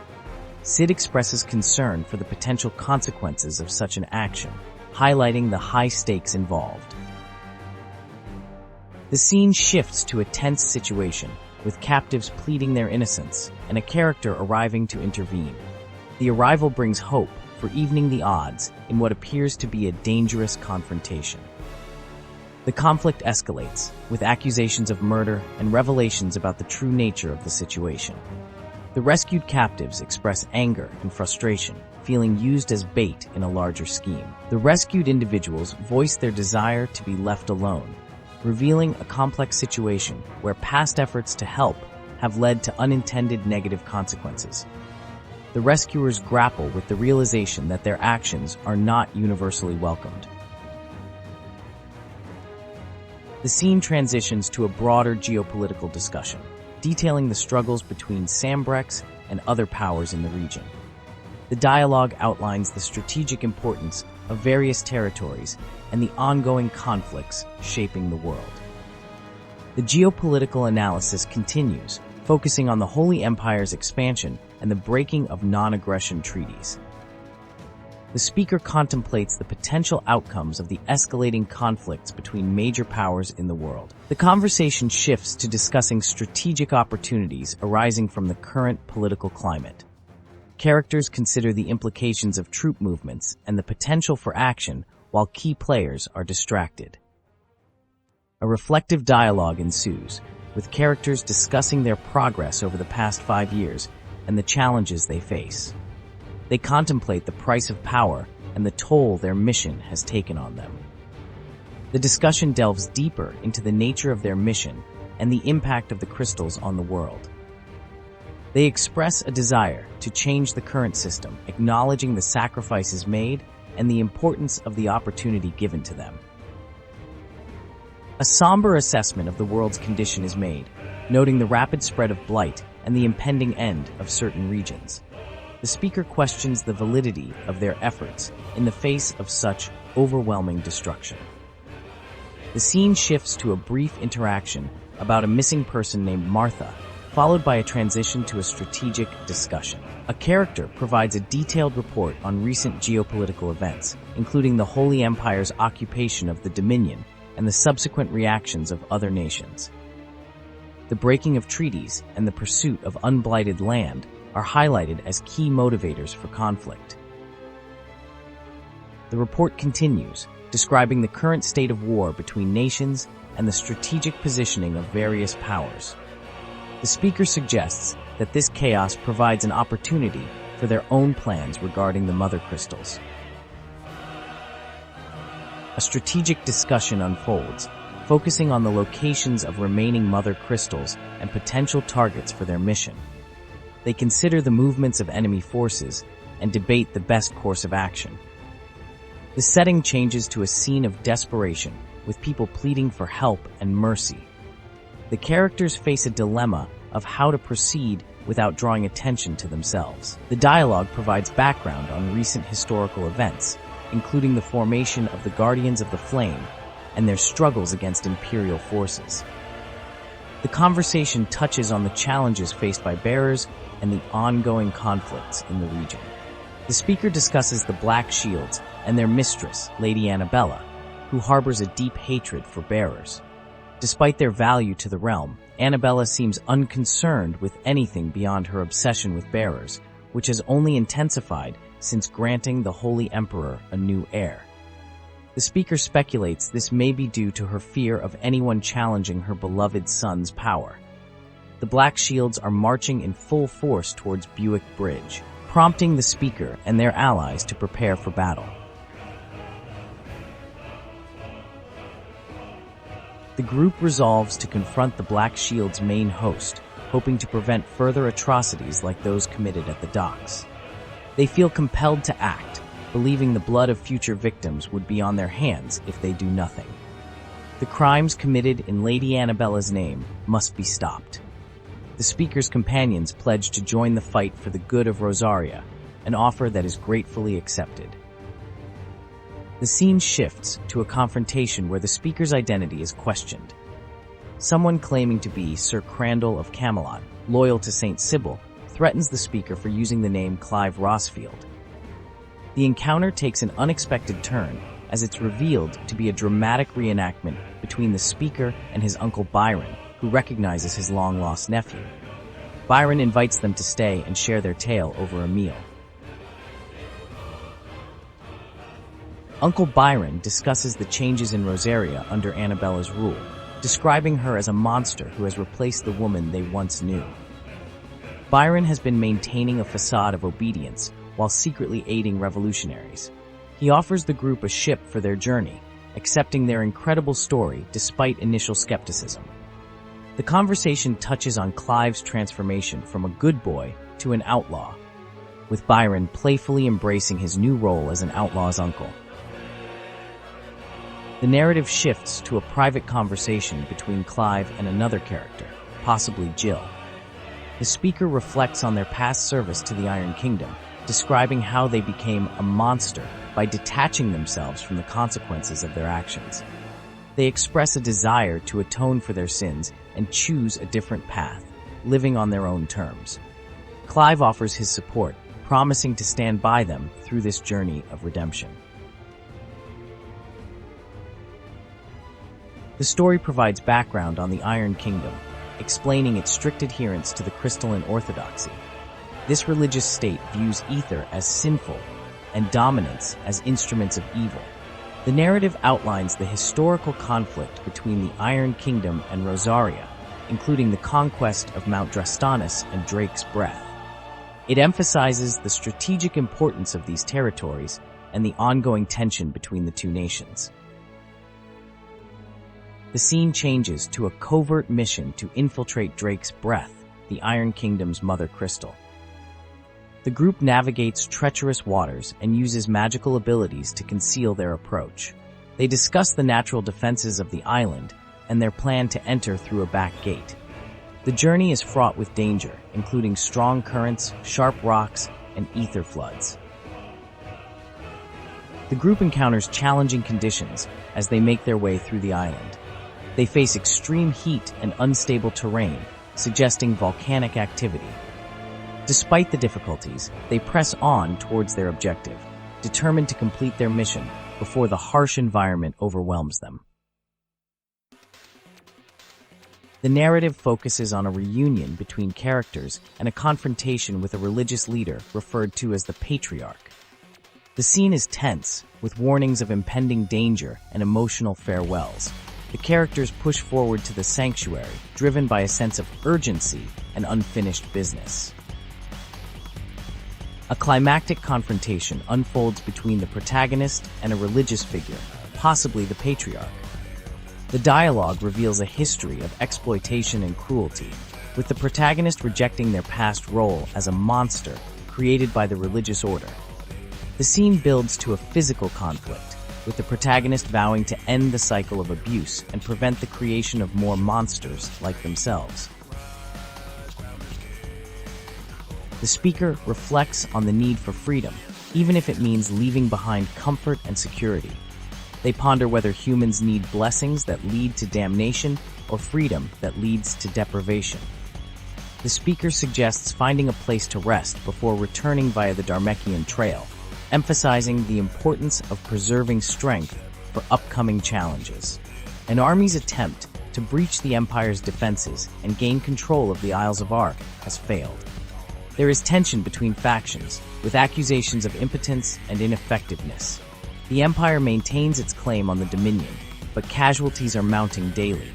Cid expresses concern for the potential consequences of such an action, highlighting the high stakes involved. The scene shifts to a tense situation, with captives pleading their innocence and a character arriving to intervene. The arrival brings hope for evening the odds in what appears to be a dangerous confrontation. The conflict escalates, with accusations of murder and revelations about the true nature of the situation. The rescued captives express anger and frustration, feeling used as bait in a larger scheme. The rescued individuals voice their desire to be left alone, revealing a complex situation where past efforts to help have led to unintended negative consequences. The rescuers grapple with the realization that their actions are not universally welcomed. The scene transitions to a broader geopolitical discussion, detailing the struggles between Sambrex and other powers in the region. The dialogue outlines the strategic importance of various territories and the ongoing conflicts shaping the world. The geopolitical analysis continues, focusing on the Holy Empire's expansion and the breaking of non-aggression treaties. The speaker contemplates the potential outcomes of the escalating conflicts between major powers in the world. The conversation shifts to discussing strategic opportunities arising from the current political climate. Characters consider the implications of troop movements and the potential for action, while key players are distracted. A reflective dialogue ensues, with characters discussing their progress over the past 5 years and the challenges they face. They contemplate the price of power and the toll their mission has taken on them. The discussion delves deeper into the nature of their mission and the impact of the crystals on the world. They express a desire to change the current system, acknowledging the sacrifices made and the importance of the opportunity given to them. A somber assessment of the world's condition is made, noting the rapid spread of blight and the impending end of certain regions. The speaker questions the validity of their efforts in the face of such overwhelming destruction. The scene shifts to a brief interaction about a missing person named Martha, followed by a transition to a strategic discussion. A character provides a detailed report on recent geopolitical events, including the Holy Empire's occupation of the Dominion and the subsequent reactions of other nations. The breaking of treaties and the pursuit of unblighted land are highlighted as key motivators for conflict. The report continues, describing the current state of war between nations and the strategic positioning of various powers. The speaker suggests that this chaos provides an opportunity for their own plans regarding the Mothercrystals. A strategic discussion unfolds, focusing on the locations of remaining Mothercrystals and potential targets for their mission. They consider the movements of enemy forces and debate the best course of action. The setting changes to a scene of desperation, with people pleading for help and mercy. The characters face a dilemma of how to proceed without drawing attention to themselves. The dialogue provides background on recent historical events, including the formation of the Guardians of the Flame and their struggles against Imperial forces. The conversation touches on the challenges faced by bearers and the ongoing conflicts in the region. The speaker discusses the Black Shields and their mistress, Lady Annabella, who harbors a deep hatred for bearers. Despite their value to the realm, Annabella seems unconcerned with anything beyond her obsession with bearers, which has only intensified since granting the Holy Emperor a new heir. The speaker speculates this may be due to her fear of anyone challenging her beloved son's power. The Black Shields are marching in full force towards Buick Bridge, prompting the speaker and their allies to prepare for battle. The group resolves to confront the Black Shield's main host, hoping to prevent further atrocities like those committed at the docks. They feel compelled to act, believing the blood of future victims would be on their hands if they do nothing. The crimes committed in Lady Annabella's name must be stopped. The speaker's companions pledge to join the fight for the good of Rosaria, an offer that is gratefully accepted. The scene shifts to a confrontation where the speaker's identity is questioned. Someone claiming to be Sir Crandall of Camelot, loyal to St. Sybil, threatens the speaker for using the name Clive Rosfield. The encounter takes an unexpected turn as it's revealed to be a dramatic reenactment between the speaker and his uncle Byron, who recognizes his long-lost nephew. Byron invites them to stay and share their tale over a meal. Uncle Byron discusses the changes in Rosaria under Annabella's rule, describing her as a monster who has replaced the woman they once knew. Byron has been maintaining a facade of obedience while secretly aiding revolutionaries. He offers the group a ship for their journey, accepting their incredible story despite initial skepticism. The conversation touches on Clive's transformation from a good boy to an outlaw, with Byron playfully embracing his new role as an outlaw's uncle. The narrative shifts to a private conversation between Clive and another character, possibly Jill. The speaker reflects on their past service to the Iron Kingdom, describing how they became a monster by detaching themselves from the consequences of their actions. They express a desire to atone for their sins and choose a different path, living on their own terms. Clive offers his support, promising to stand by them through this journey of redemption. The story provides background on the Iron Kingdom, explaining its strict adherence to the crystalline orthodoxy. This religious state views ether as sinful and dominance as instruments of evil. The narrative outlines the historical conflict between the Iron Kingdom and Rosaria, including the conquest of Mount Drastanus and Drake's Breath. It emphasizes the strategic importance of these territories and the ongoing tension between the two nations. The scene changes to a covert mission to infiltrate Drake's Breath, the Iron Kingdom's mother crystal. The group navigates treacherous waters and uses magical abilities to conceal their approach. They discuss the natural defenses of the island and their plan to enter through a back gate. The journey is fraught with danger, including strong currents, sharp rocks, and ether floods. The group encounters challenging conditions as they make their way through the island. They face extreme heat and unstable terrain, suggesting volcanic activity. Despite the difficulties, they press on towards their objective, determined to complete their mission before the harsh environment overwhelms them. The narrative focuses on a reunion between characters and a confrontation with a religious leader referred to as the Patriarch. The scene is tense, with warnings of impending danger and emotional farewells. The characters push forward to the sanctuary, driven by a sense of urgency and unfinished business. A climactic confrontation unfolds between the protagonist and a religious figure, possibly the Patriarch. The dialogue reveals a history of exploitation and cruelty, with the protagonist rejecting their past role as a monster created by the religious order. The scene builds to a physical conflict, with the protagonist vowing to end the cycle of abuse and prevent the creation of more monsters like themselves. The speaker reflects on the need for freedom, even if it means leaving behind comfort and security. They ponder whether humans need blessings that lead to damnation or freedom that leads to deprivation. The speaker suggests finding a place to rest before returning via the Dharmekian Trail, emphasizing the importance of preserving strength for upcoming challenges. An army's attempt to breach the Empire's defenses and gain control of the Isles of Ark has failed. There is tension between factions, with accusations of impotence and ineffectiveness. The Empire maintains its claim on the Dominion, but casualties are mounting daily.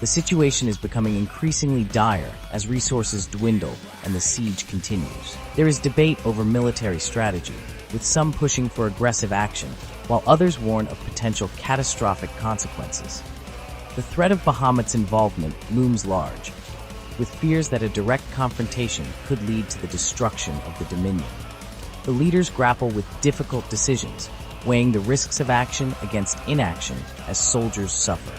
The situation is becoming increasingly dire as resources dwindle and the siege continues. There is debate over military strategy, with some pushing for aggressive action, while others warn of potential catastrophic consequences. The threat of Bahamut's involvement looms large, with fears that a direct confrontation could lead to the destruction of the Dominion. The leaders grapple with difficult decisions, weighing the risks of action against inaction as soldiers suffer.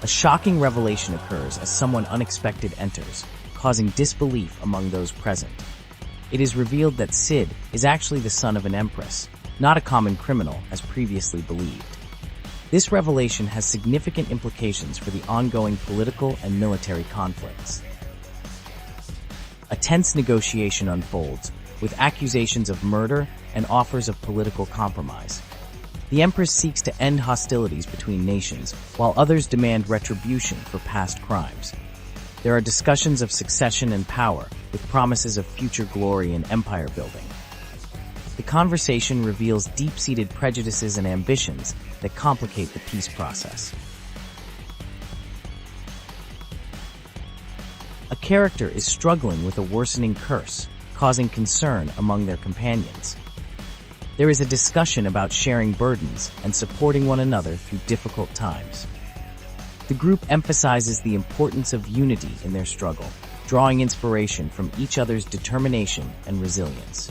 A shocking revelation occurs as someone unexpected enters, causing disbelief among those present. It is revealed that Cid is actually the son of an Empress, not a common criminal as previously believed. This revelation has significant implications for the ongoing political and military conflicts. A tense negotiation unfolds, with accusations of murder and offers of political compromise. The Empress seeks to end hostilities between nations, while others demand retribution for past crimes. There are discussions of succession and power, with promises of future glory and empire building. The conversation reveals deep-seated prejudices and ambitions that complicate the peace process. A character is struggling with a worsening curse, causing concern among their companions. There is a discussion about sharing burdens and supporting one another through difficult times. The group emphasizes the importance of unity in their struggle, drawing inspiration from each other's determination and resilience.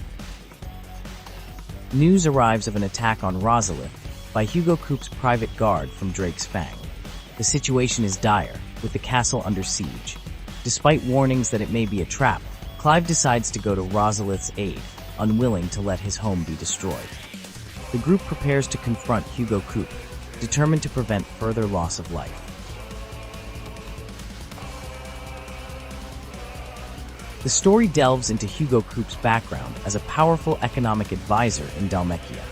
News arrives of an attack on Rosfield by Hugo Coup's private guard from Drake's Fang. The situation is dire, with the castle under siege. Despite warnings that it may be a trap, Clive decides to go to Rosfield's aid, unwilling to let his home be destroyed. The group prepares to confront Hugo Coupe, determined to prevent further loss of life. The story delves into Hugo Coupe's background as a powerful economic advisor in Dhalmekia.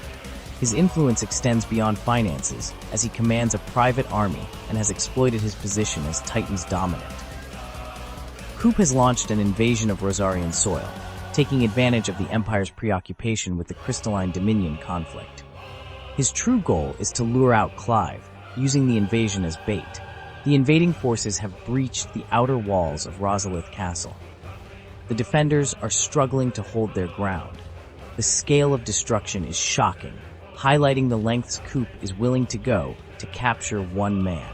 His influence extends beyond finances, as he commands a private army and has exploited his position as Titan's dominant. Coupe has launched an invasion of Rosarian soil, taking advantage of the Empire's preoccupation with the Crystalline Dominion conflict. His true goal is to lure out Clive, using the invasion as bait. The invading forces have breached the outer walls of Rosfield Castle. The defenders are struggling to hold their ground. The scale of destruction is shocking, highlighting the lengths Coupe is willing to go to capture one man.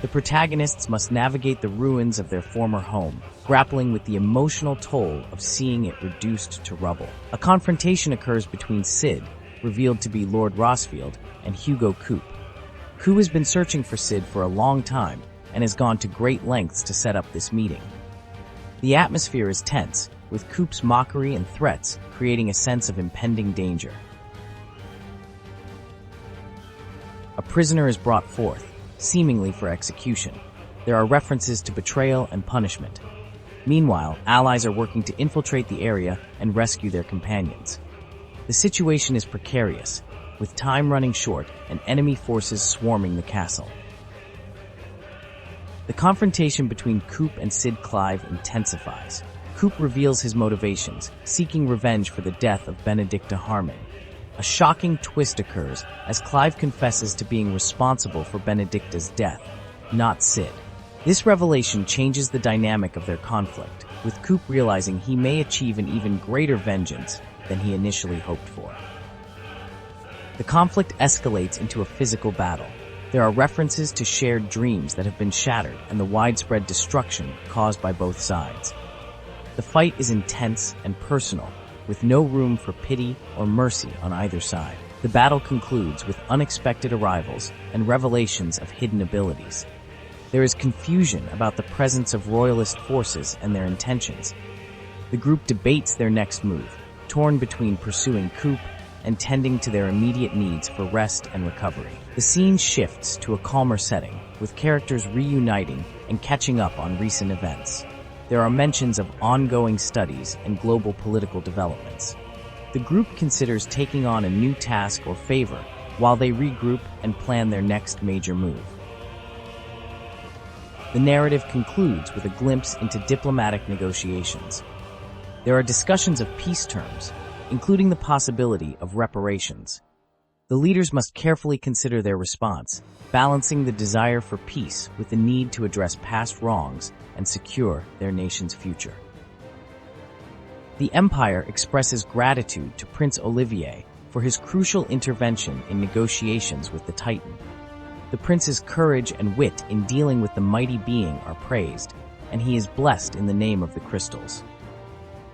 The protagonists must navigate the ruins of their former home, grappling with the emotional toll of seeing it reduced to rubble. A confrontation occurs between Cid, revealed to be Lord Rosfield, and Hugo Coupe. Coupe has been searching for Cid for a long time and has gone to great lengths to set up this meeting. The atmosphere is tense, with Coupe's mockery and threats creating a sense of impending danger. A prisoner is brought forth, seemingly for execution. There are references to betrayal and punishment. Meanwhile, allies are working to infiltrate the area and rescue their companions. The situation is precarious, with time running short and enemy forces swarming the castle. The confrontation between Coupe and Cid Clive intensifies. Coupe reveals his motivations, seeking revenge for the death of Benedicta Harmon. A shocking twist occurs as Clive confesses to being responsible for Benedicta's death, not Cid. This revelation changes the dynamic of their conflict, with Coupe realizing he may achieve an even greater vengeance than he initially hoped for. The conflict escalates into a physical battle. There are references to shared dreams that have been shattered and the widespread destruction caused by both sides. The fight is intense and personal, with no room for pity or mercy on either side. The battle concludes with unexpected arrivals and revelations of hidden abilities. There is confusion about the presence of royalist forces and their intentions. The group debates their next move, torn between pursuing coup and tending to their immediate needs for rest and recovery. The scene shifts to a calmer setting, with characters reuniting and catching up on recent events. There are mentions of ongoing studies and global political developments. The group considers taking on a new task or favor while they regroup and plan their next major move. The narrative concludes with a glimpse into diplomatic negotiations. There are discussions of peace terms, including the possibility of reparations. The leaders must carefully consider their response, balancing the desire for peace with the need to address past wrongs and secure their nation's future. The Empire expresses gratitude to Prince Olivier for his crucial intervention in negotiations with the Titan. The prince's courage and wit in dealing with the mighty being are praised, and he is blessed in the name of the crystals.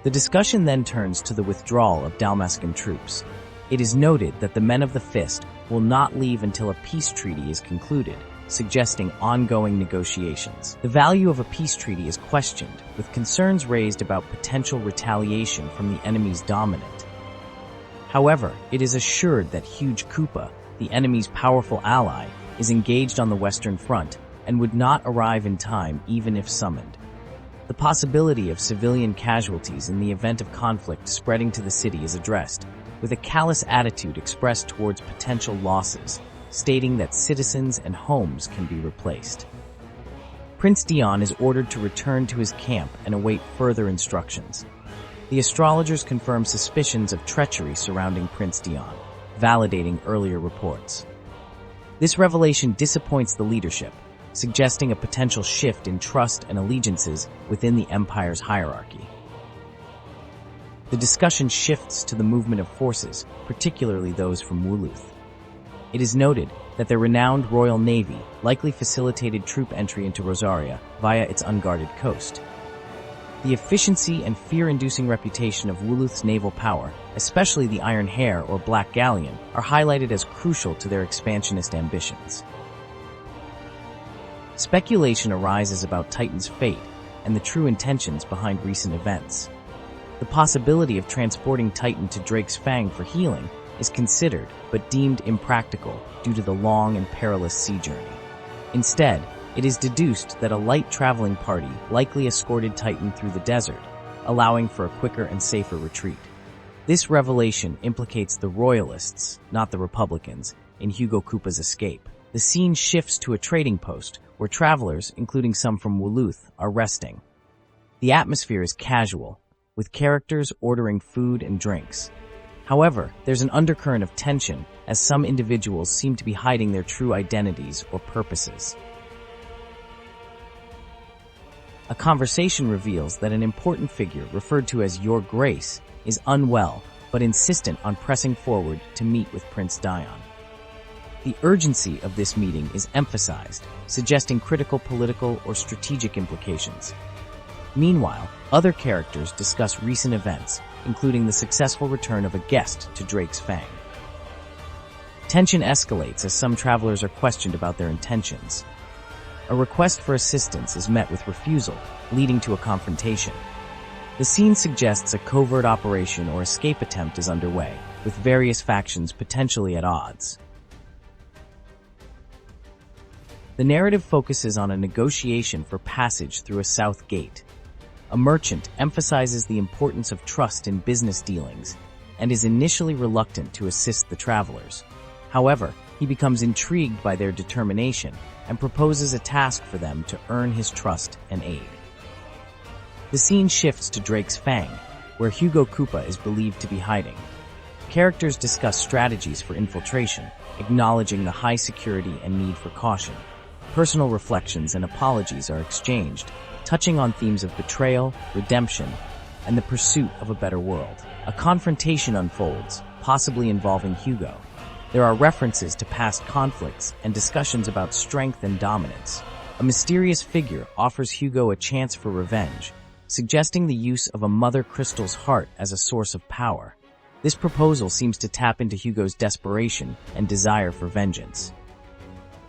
The discussion then turns to the withdrawal of Dalmascan troops. It is noted that the Men of the Fist will not leave until a peace treaty is concluded, suggesting ongoing negotiations. The value of a peace treaty is questioned, with concerns raised about potential retaliation from the enemy's dominant. However, it is assured that Huge Koopa, the enemy's powerful ally, is engaged on the Western Front and would not arrive in time even if summoned. The possibility of civilian casualties in the event of conflict spreading to the city is addressed, with a callous attitude expressed towards potential losses, stating that citizens and homes can be replaced. Prince Dion is ordered to return to his camp and await further instructions. The astrologers confirm suspicions of treachery surrounding Prince Dion, validating earlier reports. This revelation disappoints the leadership, suggesting a potential shift in trust and allegiances within the Empire's hierarchy. The discussion shifts to the movement of forces, particularly those from Waloed. It is noted that the renowned Royal Navy likely facilitated troop entry into Rosaria via its unguarded coast. The efficiency and fear-inducing reputation of Waloed's naval power, especially the Iron Hare or Black Galleon, are highlighted as crucial to their expansionist ambitions. Speculation arises about Titan's fate and the true intentions behind recent events. The possibility of transporting Titan to Drake's Fang for healing is considered, but deemed impractical due to the long and perilous sea journey. Instead, it is deduced that a light traveling party likely escorted Titan through the desert, allowing for a quicker and safer retreat. This revelation implicates the Royalists, not the Republicans, in Hugo Koopa's escape. The scene shifts to a trading post where travelers, including some from Waloed, are resting. The atmosphere is casual, with characters ordering food and drinks. However, there's an undercurrent of tension as some individuals seem to be hiding their true identities or purposes. A conversation reveals that an important figure, referred to as Your Grace, is unwell but insistent on pressing forward to meet with Prince Dion. The urgency of this meeting is emphasized, suggesting critical political or strategic implications. Meanwhile, other characters discuss recent events, including the successful return of a guest to Drake's Fang. Tension escalates as some travelers are questioned about their intentions. A request for assistance is met with refusal, leading to a confrontation. The scene suggests a covert operation or escape attempt is underway, with various factions potentially at odds. The narrative focuses on a negotiation for passage through a south gate. A merchant emphasizes the importance of trust in business dealings and is initially reluctant to assist the travelers. However, he becomes intrigued by their determination and proposes a task for them to earn his trust and aid. The scene shifts to Drake's Fang, where Hugo Koopa is believed to be hiding. Characters discuss strategies for infiltration, acknowledging the high security and need for caution. Personal reflections and apologies are exchanged, touching on themes of betrayal, redemption, and the pursuit of a better world. A confrontation unfolds, possibly involving Hugo. There are references to past conflicts and discussions about strength and dominance. A mysterious figure offers Hugo a chance for revenge, suggesting the use of a Mothercrystal's heart as a source of power. This proposal seems to tap into Hugo's desperation and desire for vengeance.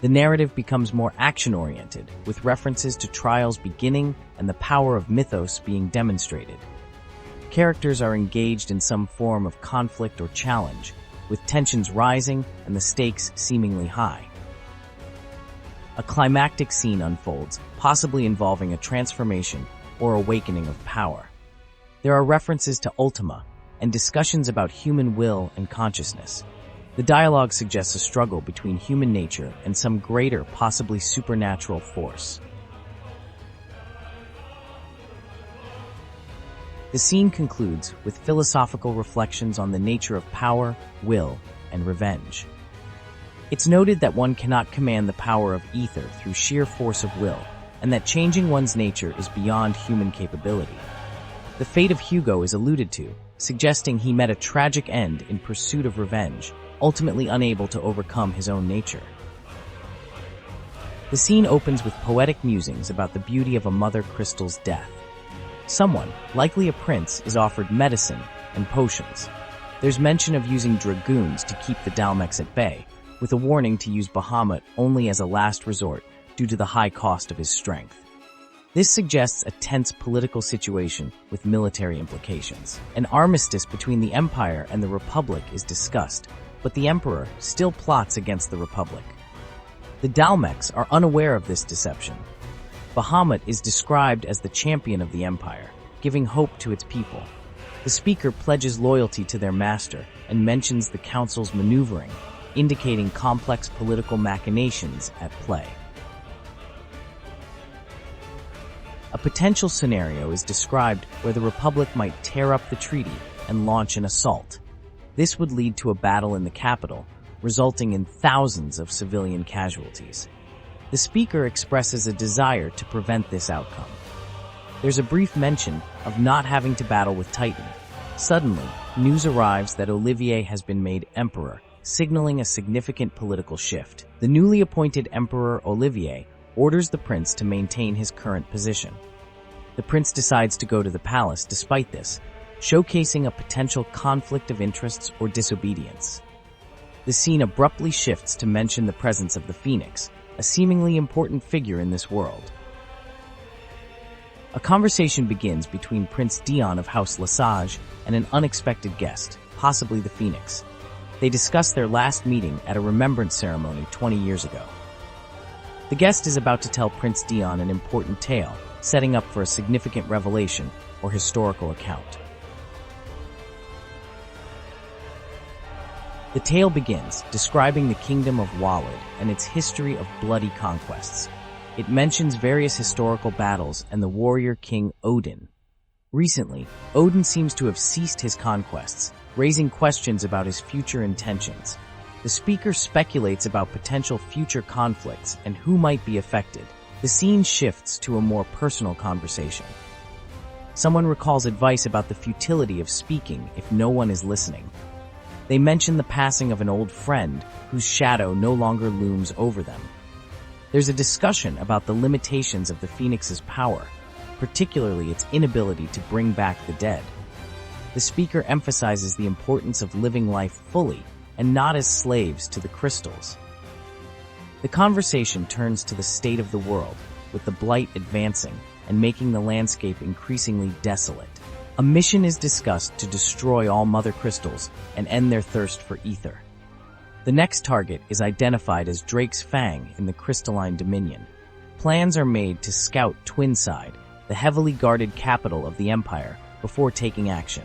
The narrative becomes more action-oriented, with references to trials beginning and the power of mythos being demonstrated. Characters are engaged in some form of conflict or challenge, with tensions rising and the stakes seemingly high. A climactic scene unfolds, possibly involving a transformation or awakening of power. There are references to Ultima and discussions about human will and consciousness. The dialogue suggests a struggle between human nature and some greater, possibly supernatural force. The scene concludes with philosophical reflections on the nature of power, will, and revenge. It's noted that one cannot command the power of ether through sheer force of will, and that changing one's nature is beyond human capability. The fate of Hugo is alluded to, suggesting he met a tragic end in pursuit of revenge, ultimately unable to overcome his own nature. The scene opens with poetic musings about the beauty of a Mothercrystal's death. Someone, likely a prince, is offered medicine and potions. There's mention of using dragoons to keep the Dalmex at bay, with a warning to use Bahamut only as a last resort due to the high cost of his strength. This suggests a tense political situation with military implications. An armistice between the Empire and the Republic is discussed, but the Emperor still plots against the Republic. The Dalmex are unaware of this deception. Bahamut is described as the champion of the Empire, giving hope to its people. The speaker pledges loyalty to their master and mentions the Council's maneuvering, indicating complex political machinations at play. A potential scenario is described where the Republic might tear up the treaty and launch an assault. This would lead to a battle in the capital, resulting in thousands of civilian casualties. The speaker expresses a desire to prevent this outcome. There's a brief mention of not having to battle with Titan. Suddenly, news arrives that Olivier has been made emperor, signaling a significant political shift. The newly appointed Emperor Olivier orders the prince to maintain his current position. The prince decides to go to the palace despite this, showcasing a potential conflict of interests or disobedience. The scene abruptly shifts to mention the presence of the Phoenix, a seemingly important figure in this world. A conversation begins between Prince Dion of House Lesage and an unexpected guest, possibly the Phoenix. They discuss their last meeting at a remembrance ceremony 20 years ago. The guest is about to tell Prince Dion an important tale, setting up for a significant revelation or historical account. The tale begins, describing the kingdom of Waloed and its history of bloody conquests. It mentions various historical battles and the warrior king Odin. Recently, Odin seems to have ceased his conquests, raising questions about his future intentions. The speaker speculates about potential future conflicts and who might be affected. The scene shifts to a more personal conversation. Someone recalls advice about the futility of speaking if no one is listening. They mention the passing of an old friend whose shadow no longer looms over them. There's a discussion about the limitations of the Phoenix's power, particularly its inability to bring back the dead. The speaker emphasizes the importance of living life fully and not as slaves to the crystals. The conversation turns to the state of the world, with the blight advancing and making the landscape increasingly desolate. A mission is discussed to destroy all Mothercrystals and end their thirst for ether. The next target is identified as Drake's Fang in the Crystalline Dominion. Plans are made to scout Twinside, the heavily guarded capital of the Empire, before taking action.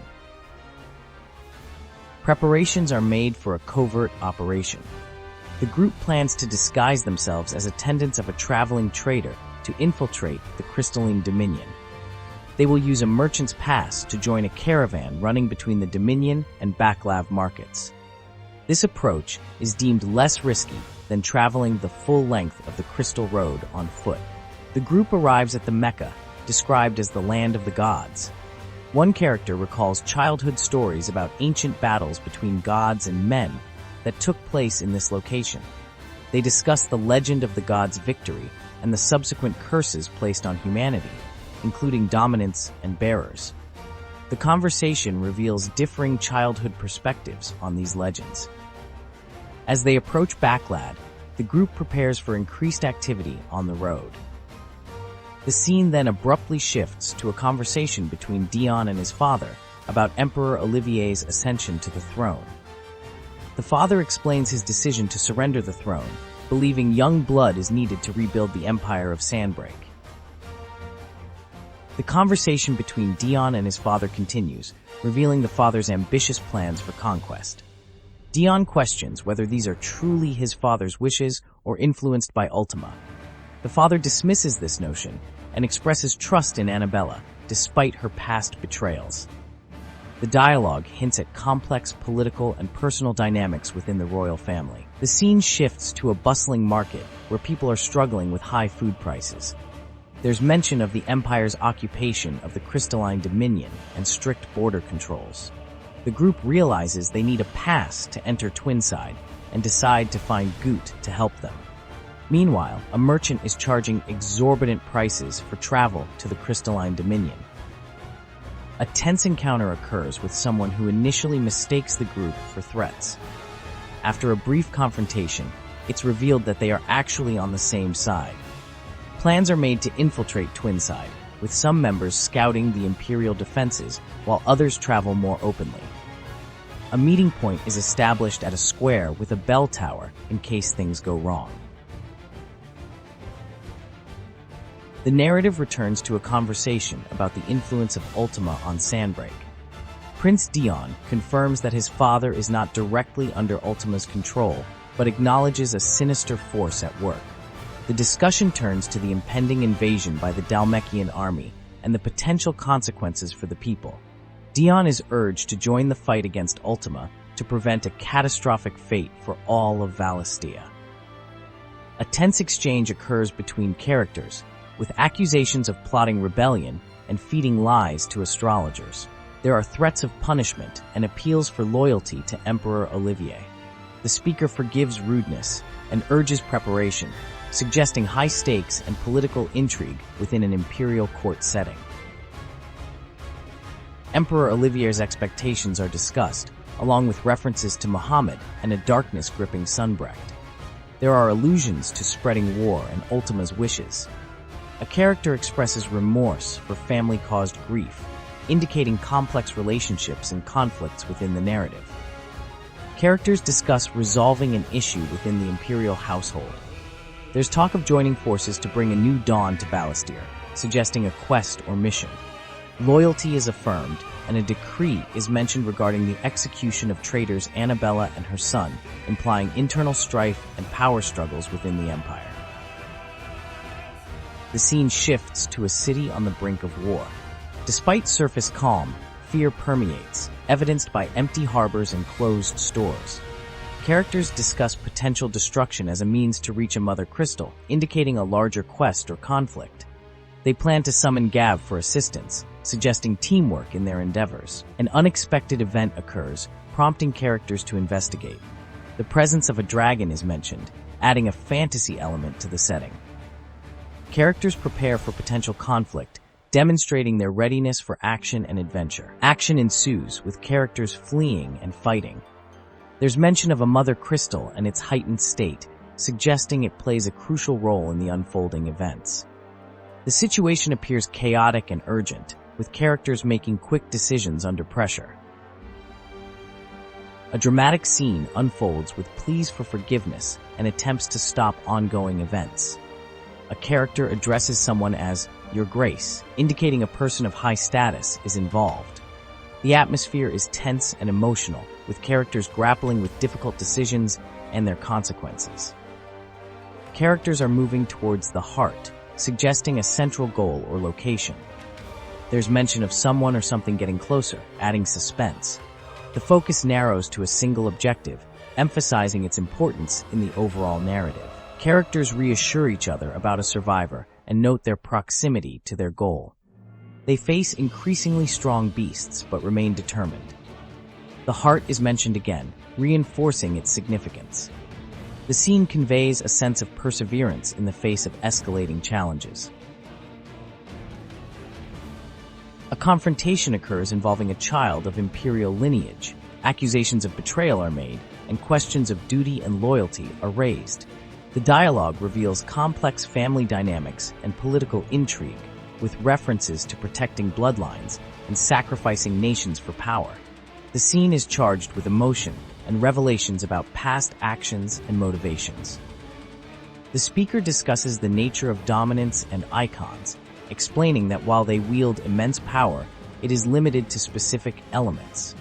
Preparations are made for a covert operation. The group plans to disguise themselves as attendants of a traveling trader to infiltrate the Crystalline Dominion. They will use a merchant's pass to join a caravan running between the Dominion and Baclav markets. This approach is deemed less risky than traveling the full length of the Crystal Road on foot. The group arrives at the Mecca, described as the land of the gods. One character recalls childhood stories about ancient battles between gods and men that took place in this location. They discuss the legend of the gods' victory and the subsequent curses placed on humanity. including dominants and bearers. The conversation reveals differing childhood perspectives on these legends. As they approach Backlad, the group prepares for increased activity on the road. The scene then abruptly shifts to a conversation between Dion and his father about Emperor Olivier's ascension to the throne. The father explains his decision to surrender the throne, believing young blood is needed to rebuild the Empire of Sandbreak. The conversation between Dion and his father continues, revealing the father's ambitious plans for conquest. Dion questions whether these are truly his father's wishes or influenced by Ultima. The father dismisses this notion and expresses trust in Annabella, despite her past betrayals. The dialogue hints at complex political and personal dynamics within the royal family. The scene shifts to a bustling market where people are struggling with high food prices. There's mention of the Empire's occupation of the Crystalline Dominion and strict border controls. The group realizes they need a pass to enter Twinside and decide to find Goot to help them. Meanwhile, a merchant is charging exorbitant prices for travel to the Crystalline Dominion. A tense encounter occurs with someone who initially mistakes the group for threats. After a brief confrontation, it's revealed that they are actually on the same side. Plans are made to infiltrate Twinside, with some members scouting the Imperial defenses while others travel more openly. A meeting point is established at a square with a bell tower in case things go wrong. The narrative returns to a conversation about the influence of Ultima on Sandbreak. Prince Dion confirms that his father is not directly under Ultima's control, but acknowledges a sinister force at work. The discussion turns to the impending invasion by the Dhalmekian army and the potential consequences for the people. Dion is urged to join the fight against Ultima to prevent a catastrophic fate for all of Valisthea. A tense exchange occurs between characters, with accusations of plotting rebellion and feeding lies to astrologers. There are threats of punishment and appeals for loyalty to Emperor Olivier. The speaker forgives rudeness and urges preparation, suggesting high stakes and political intrigue within an imperial court setting. Emperor Olivier's expectations are discussed, along with references to Muhammad and a darkness gripping Sunbrecht. There are allusions to spreading war and Ultima's wishes. A character expresses remorse for family-caused grief, indicating complex relationships and conflicts within the narrative. Characters discuss resolving an issue within the Imperial household. There's talk of joining forces to bring a new dawn to Valisthea, suggesting a quest or mission. Loyalty is affirmed, and a decree is mentioned regarding the execution of traitors Annabella and her son, implying internal strife and power struggles within the Empire. The scene shifts to a city on the brink of war. Despite surface calm, fear permeates, evidenced by empty harbors and closed stores. Characters discuss potential destruction as a means to reach a Mothercrystal, indicating a larger quest or conflict. They plan to summon Gav for assistance, suggesting teamwork in their endeavors. An unexpected event occurs, prompting characters to investigate. The presence of a dragon is mentioned, adding a fantasy element to the setting. Characters prepare for potential conflict, demonstrating their readiness for action and adventure. Action ensues, with characters fleeing and fighting. There's mention of a Mothercrystal and its heightened state, suggesting it plays a crucial role in the unfolding events. The situation appears chaotic and urgent, with characters making quick decisions under pressure. A dramatic scene unfolds with pleas for forgiveness and attempts to stop ongoing events. A character addresses someone as "Your Grace," indicating a person of high status is involved. The atmosphere is tense and emotional, with characters grappling with difficult decisions and their consequences. Characters are moving towards the heart, suggesting a central goal or location. There's mention of someone or something getting closer, adding suspense. The focus narrows to a single objective, emphasizing its importance in the overall narrative. Characters reassure each other about a survivor and note their proximity to their goal. They face increasingly strong beasts but remain determined. The heart is mentioned again, reinforcing its significance. The scene conveys a sense of perseverance in the face of escalating challenges. confrontation occurs involving a child of Imperial lineage. Accusations of betrayal are made, and questions of duty and loyalty are raised. The dialogue reveals complex family dynamics and political intrigue, with references to protecting bloodlines and sacrificing nations for power. The scene is charged with emotion and revelations about past actions and motivations. The speaker discusses the nature of dominance and Eikons, explaining that while they wield immense power, it is limited to specific elements.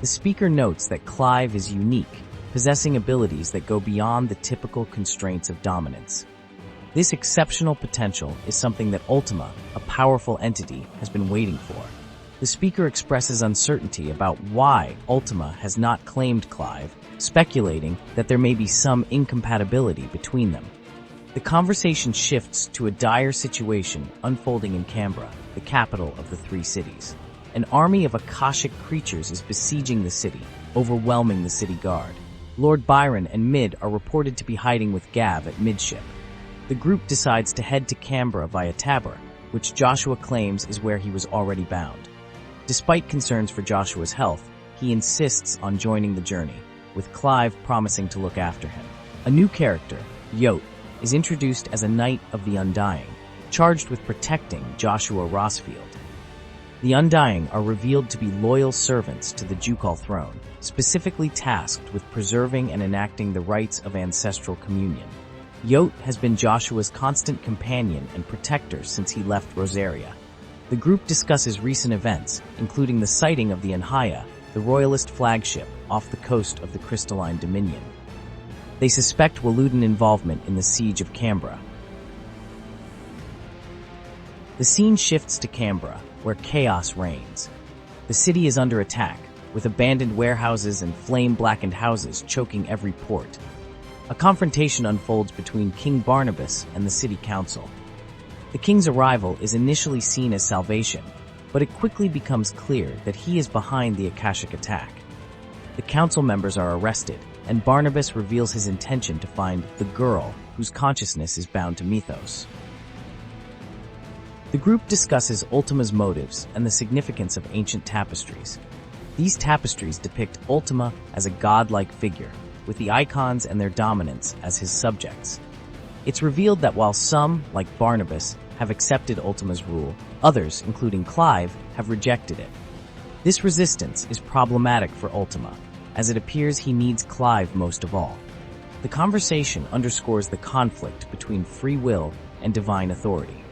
The speaker notes that Clive is unique, possessing abilities that go beyond the typical constraints of dominance. This exceptional potential is something that Ultima, a powerful entity, has been waiting for. The speaker expresses uncertainty about why Ultima has not claimed Clive, speculating that there may be some incompatibility between them. The conversation shifts to a dire situation unfolding in Canberra, the capital of the three cities. An army of Akashic creatures is besieging the city, overwhelming the city guard. Lord Byron and Mid are reported to be hiding with Gav at midship. The group decides to head to Canberra via Tabor, which Joshua claims is where he was already bound. Despite concerns for Joshua's health, he insists on joining the journey, with Clive promising to look after him. A new character, Yote, is introduced as a Knight of the Undying, charged with protecting Joshua Rosfield. The Undying are revealed to be loyal servants to the Ducal throne, specifically tasked with preserving and enacting the rites of ancestral communion. Yote has been Joshua's constant companion and protector since he left Rosaria. The group discusses recent events, including the sighting of the Anhaya, the royalist flagship, off the coast of the Crystalline Dominion. They suspect Waloed involvement in the siege of Canberra. The scene shifts to Canberra, where chaos reigns. The city is under attack, with abandoned warehouses and flame-blackened houses choking every port. A confrontation unfolds between King Barnabas and the city council. The king's arrival is initially seen as salvation, but it quickly becomes clear that he is behind the Akashic attack. The council members are arrested, and Barnabas reveals his intention to find the girl whose consciousness is bound to Mythos. The group discusses Ultima's motives and the significance of ancient tapestries. These tapestries depict Ultima as a godlike figure, with the Eikons and their dominance as his subjects. It's revealed that while some, like Barnabas, have accepted Ultima's rule, others, including Clive, have rejected it. This resistance is problematic for Ultima, as it appears he needs Clive most of all. The conversation underscores the conflict between free will and divine authority.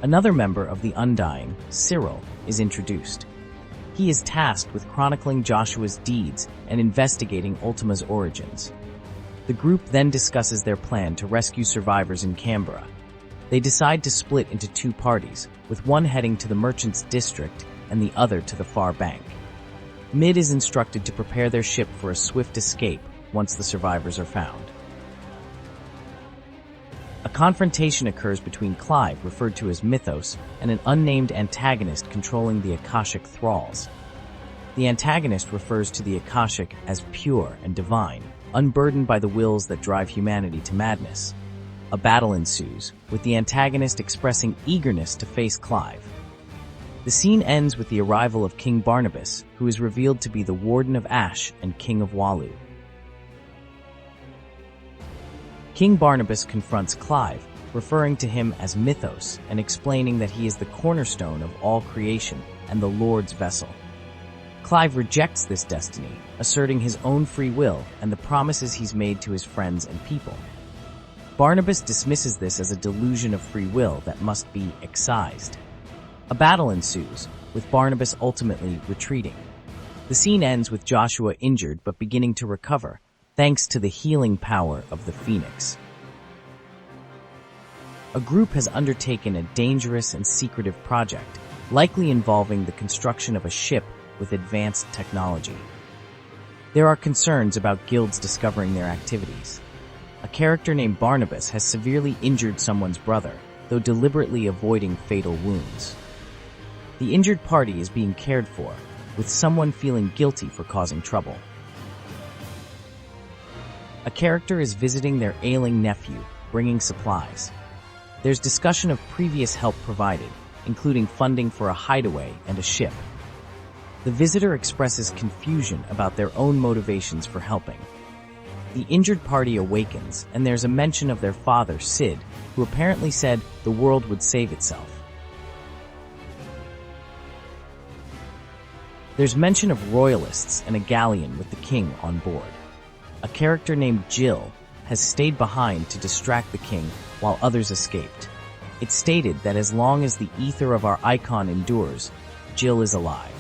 Another member of the Undying, Cyril, is introduced. He is tasked with chronicling Joshua's deeds and investigating Ultima's origins. The group then discusses their plan to rescue survivors in Canberra. They decide to split into two parties, with one heading to the Merchants District and the other to the far bank. Mid is instructed to prepare their ship for a swift escape once the survivors are found. A confrontation occurs between Clive, referred to as Mythos, and an unnamed antagonist controlling the Akashic thralls. The antagonist refers to the Akashic as pure and divine, unburdened by the wills that drive humanity to madness. A battle ensues, with the antagonist expressing eagerness to face Clive. The scene ends with the arrival of King Barnabas, who is revealed to be the Warden of Ash and King of Waloed. King Barnabas confronts Clive, referring to him as Mythos and explaining that he is the cornerstone of all creation and the Lord's vessel. Clive rejects this destiny, asserting his own free will and the promises he's made to his friends and people. Barnabas dismisses this as a delusion of free will that must be excised. A battle ensues, with Barnabas ultimately retreating. The scene ends with Joshua injured but beginning to recover, thanks to the healing power of the Phoenix. A group has undertaken a dangerous and secretive project, likely involving the construction of a ship with advanced technology. There are concerns about guilds discovering their activities. A character named Barnabas has severely injured someone's brother, though deliberately avoiding fatal wounds. The injured party is being cared for, with someone feeling guilty for causing trouble. A character is visiting their ailing nephew, bringing supplies. There's discussion of previous help provided, including funding for a hideaway and a ship. The visitor expresses confusion about their own motivations for helping. The injured party awakens, and there's a mention of their father, Cid, who apparently said the world would save itself. There's mention of royalists and a galleon with the king on board. A character named Jill has stayed behind to distract the king while others escaped. It's stated that as long as the ether of our Eikon endures, Jill is alive.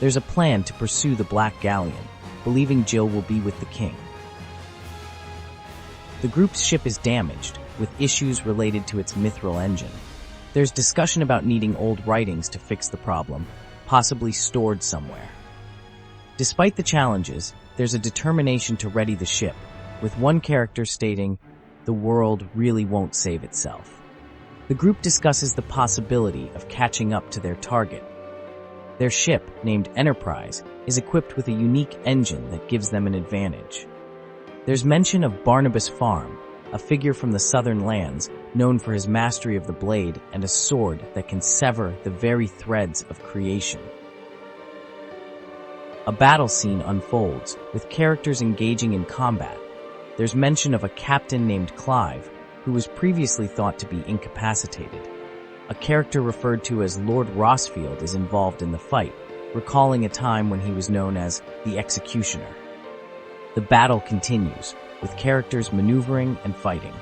There's a plan to pursue the Black Galleon, believing Jill will be with the king. The group's ship is damaged, with issues related to its mithril engine. There's discussion about needing old writings to fix the problem, possibly stored somewhere. Despite the challenges, there's a determination to ready the ship, with one character stating, "The world really won't save itself." The group discusses the possibility of catching up to their target. Their ship, named Enterprise, is equipped with a unique engine that gives them an advantage. There's mention of Barnabas Farm, a figure from the southern lands known for his mastery of the blade and a sword that can sever the very threads of creation. A battle scene unfolds, with characters engaging in combat. There's mention of a captain named Clive, who was previously thought to be incapacitated. A character referred to as Lord Rosfield is involved in the fight, recalling a time when he was known as the Executioner. The battle continues, with characters maneuvering and fighting.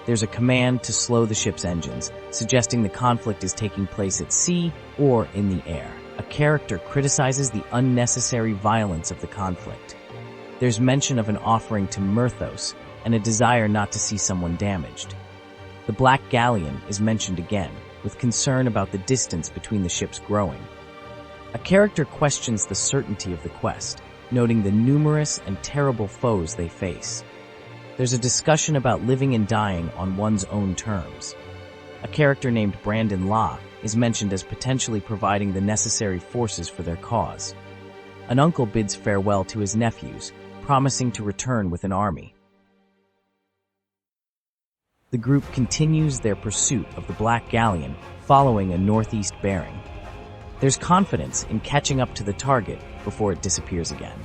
There's a command to slow the ship's engines, suggesting the conflict is taking place at sea or in the air. A character criticizes the unnecessary violence of the conflict. There's mention of an offering to Myrthos and a desire not to see someone damaged. The Black Galleon is mentioned again, with concern about the distance between the ships growing. A character questions the certainty of the quest, noting the numerous and terrible foes they face. There's a discussion about living and dying on one's own terms. A character named Brandon Law is mentioned as potentially providing the necessary forces for their cause. An uncle bids farewell to his nephews, promising to return with an army. The group continues their pursuit of the Black Galleon, following a northeast bearing. There's confidence in catching up to the target before it disappears again.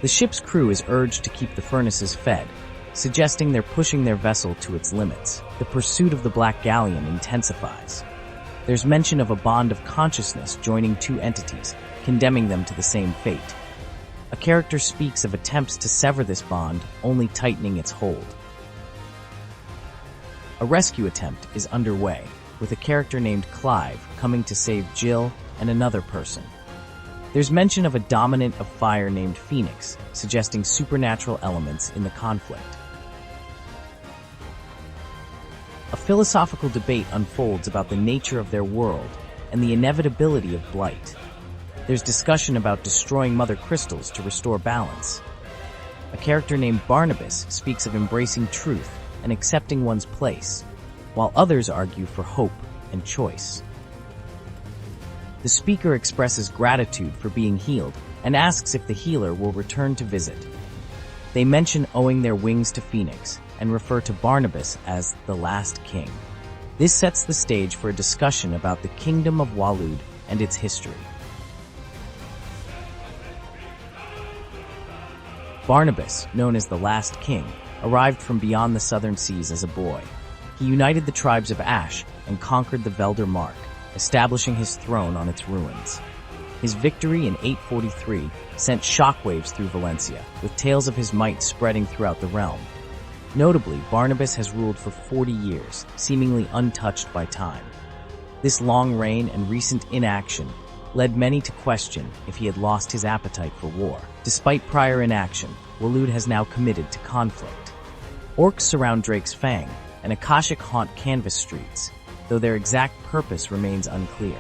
The ship's crew is urged to keep the furnaces fed, suggesting they're pushing their vessel to its limits. The pursuit of the Black Galleon intensifies. There's mention of a bond of consciousness joining two entities, condemning them to the same fate. A character speaks of attempts to sever this bond, only tightening its hold. A rescue attempt is underway, with a character named Clive coming to save Jill and another person. There's mention of a dominant of fire named Phoenix, suggesting supernatural elements in the conflict. A philosophical debate unfolds about the nature of their world and the inevitability of blight. There's discussion about destroying Mothercrystals to restore balance. A character named Barnabas speaks of embracing truth and accepting one's place, while others argue for hope and choice. The speaker expresses gratitude for being healed and asks if the healer will return to visit. They mention owing their wings to Phoenix and refer to Barnabas as the last king. This sets the stage for a discussion about the kingdom of Waloed and its history. Barnabas, known as the last king, arrived from beyond the southern seas as a boy. He united the tribes of Ash and conquered the Velder Mark, establishing his throne on its ruins. His victory in 843 sent shockwaves through Valencia, with tales of his might spreading throughout the realm. Notably, Barnabas has ruled for 40 years, seemingly untouched by time. This long reign and recent inaction led many to question if he had lost his appetite for war. Despite prior inaction, Waloed has now committed to conflict. Orcs surround Drake's Fang, and Akashic haunt canvas streets, though their exact purpose remains unclear.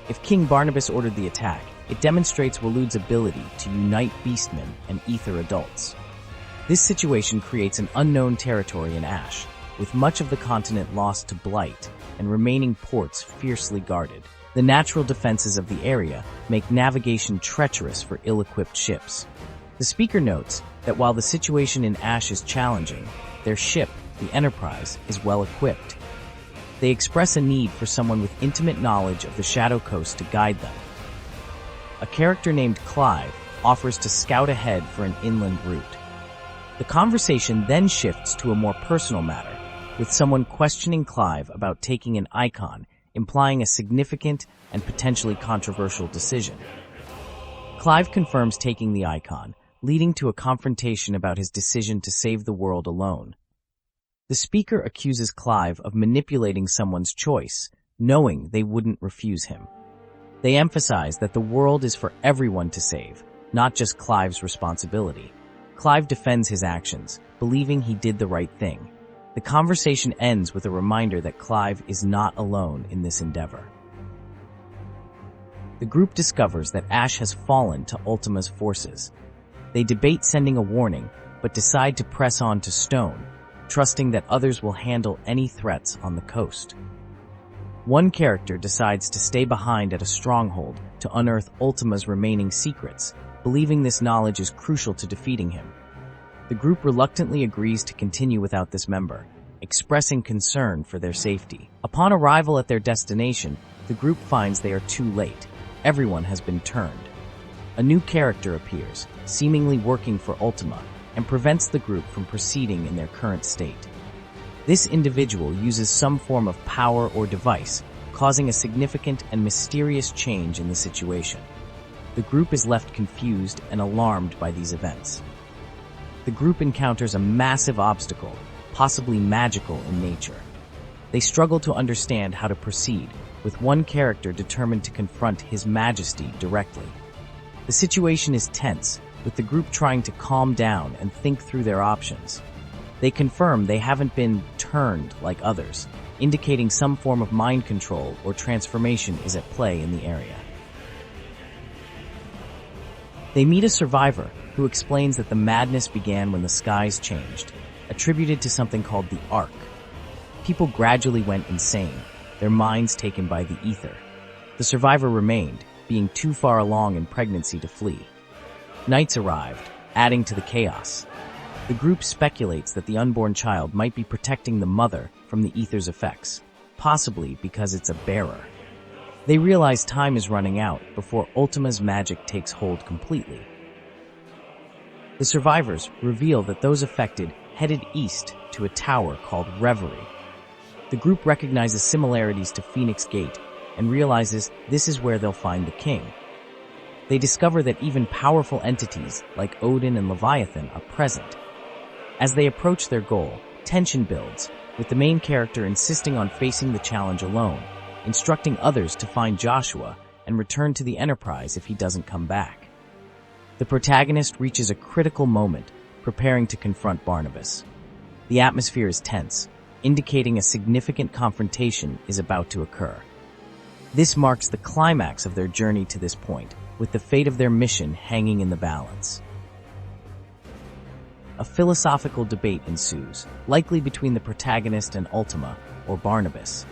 If King Barnabas ordered the attack, it demonstrates Waloed's ability to unite beastmen and ether adults. This situation creates an unknown territory in Ash, with much of the continent lost to blight and remaining ports fiercely guarded. The natural defenses of the area make navigation treacherous for ill-equipped ships. The speaker notes that while the situation in Ash is challenging, their ship, the Enterprise, is well equipped. They express a need for someone with intimate knowledge of the Shadow Coast to guide them. A character named Clive offers to scout ahead for an inland route. The conversation then shifts to a more personal matter, with someone questioning Clive about taking an Eikon, implying a significant and potentially controversial decision. Clive confirms taking the Eikon, leading to a confrontation about his decision to save the world alone. The speaker accuses Clive of manipulating someone's choice, knowing they wouldn't refuse him. They emphasize that the world is for everyone to save, not just Clive's responsibility. Clive defends his actions, believing he did the right thing. The conversation ends with a reminder that Clive is not alone in this endeavor. The group discovers that Ash has fallen to Ultima's forces. They debate sending a warning, but decide to press on to Stone, trusting that others will handle any threats on the coast. One character decides to stay behind at a stronghold to unearth Ultima's remaining secrets, believing this knowledge is crucial to defeating him. The group reluctantly agrees to continue without this member, expressing concern for their safety. Upon arrival at their destination, the group finds they are too late. Everyone has been turned. A new character appears, seemingly working for Ultima, and prevents the group from proceeding in their current state. This individual uses some form of power or device, causing a significant and mysterious change in the situation. The group is left confused and alarmed by these events. The group encounters a massive obstacle, possibly magical in nature. They struggle to understand how to proceed, with one character determined to confront His Majesty directly. The situation is tense, with the group trying to calm down and think through their options. They confirm they haven't been turned like others, indicating some form of mind control or transformation is at play in the area. They meet a survivor who explains that the madness began when the skies changed, attributed to something called the Arc. People gradually went insane, their minds taken by the ether. The survivor remained, being too far along in pregnancy to flee. Nights arrived, adding to the chaos. The group speculates that the unborn child might be protecting the mother from the ether's effects, possibly because it's a bearer. They realize time is running out before Ultima's magic takes hold completely. The survivors reveal that those affected headed east to a tower called Reverie. The group recognizes similarities to Phoenix Gate and realizes this is where they'll find the king. They discover that even powerful entities like Odin and Leviathan are present. As they approach their goal, tension builds, with the main character insisting on facing the challenge alone, instructing others to find Joshua and return to the Enterprise if he doesn't come back. The protagonist reaches a critical moment, preparing to confront Barnabas. The atmosphere is tense, indicating a significant confrontation is about to occur. This marks the climax of their journey to this point, with the fate of their mission hanging in the balance. A philosophical debate ensues, likely between the protagonist and Ultima, or Barnabas.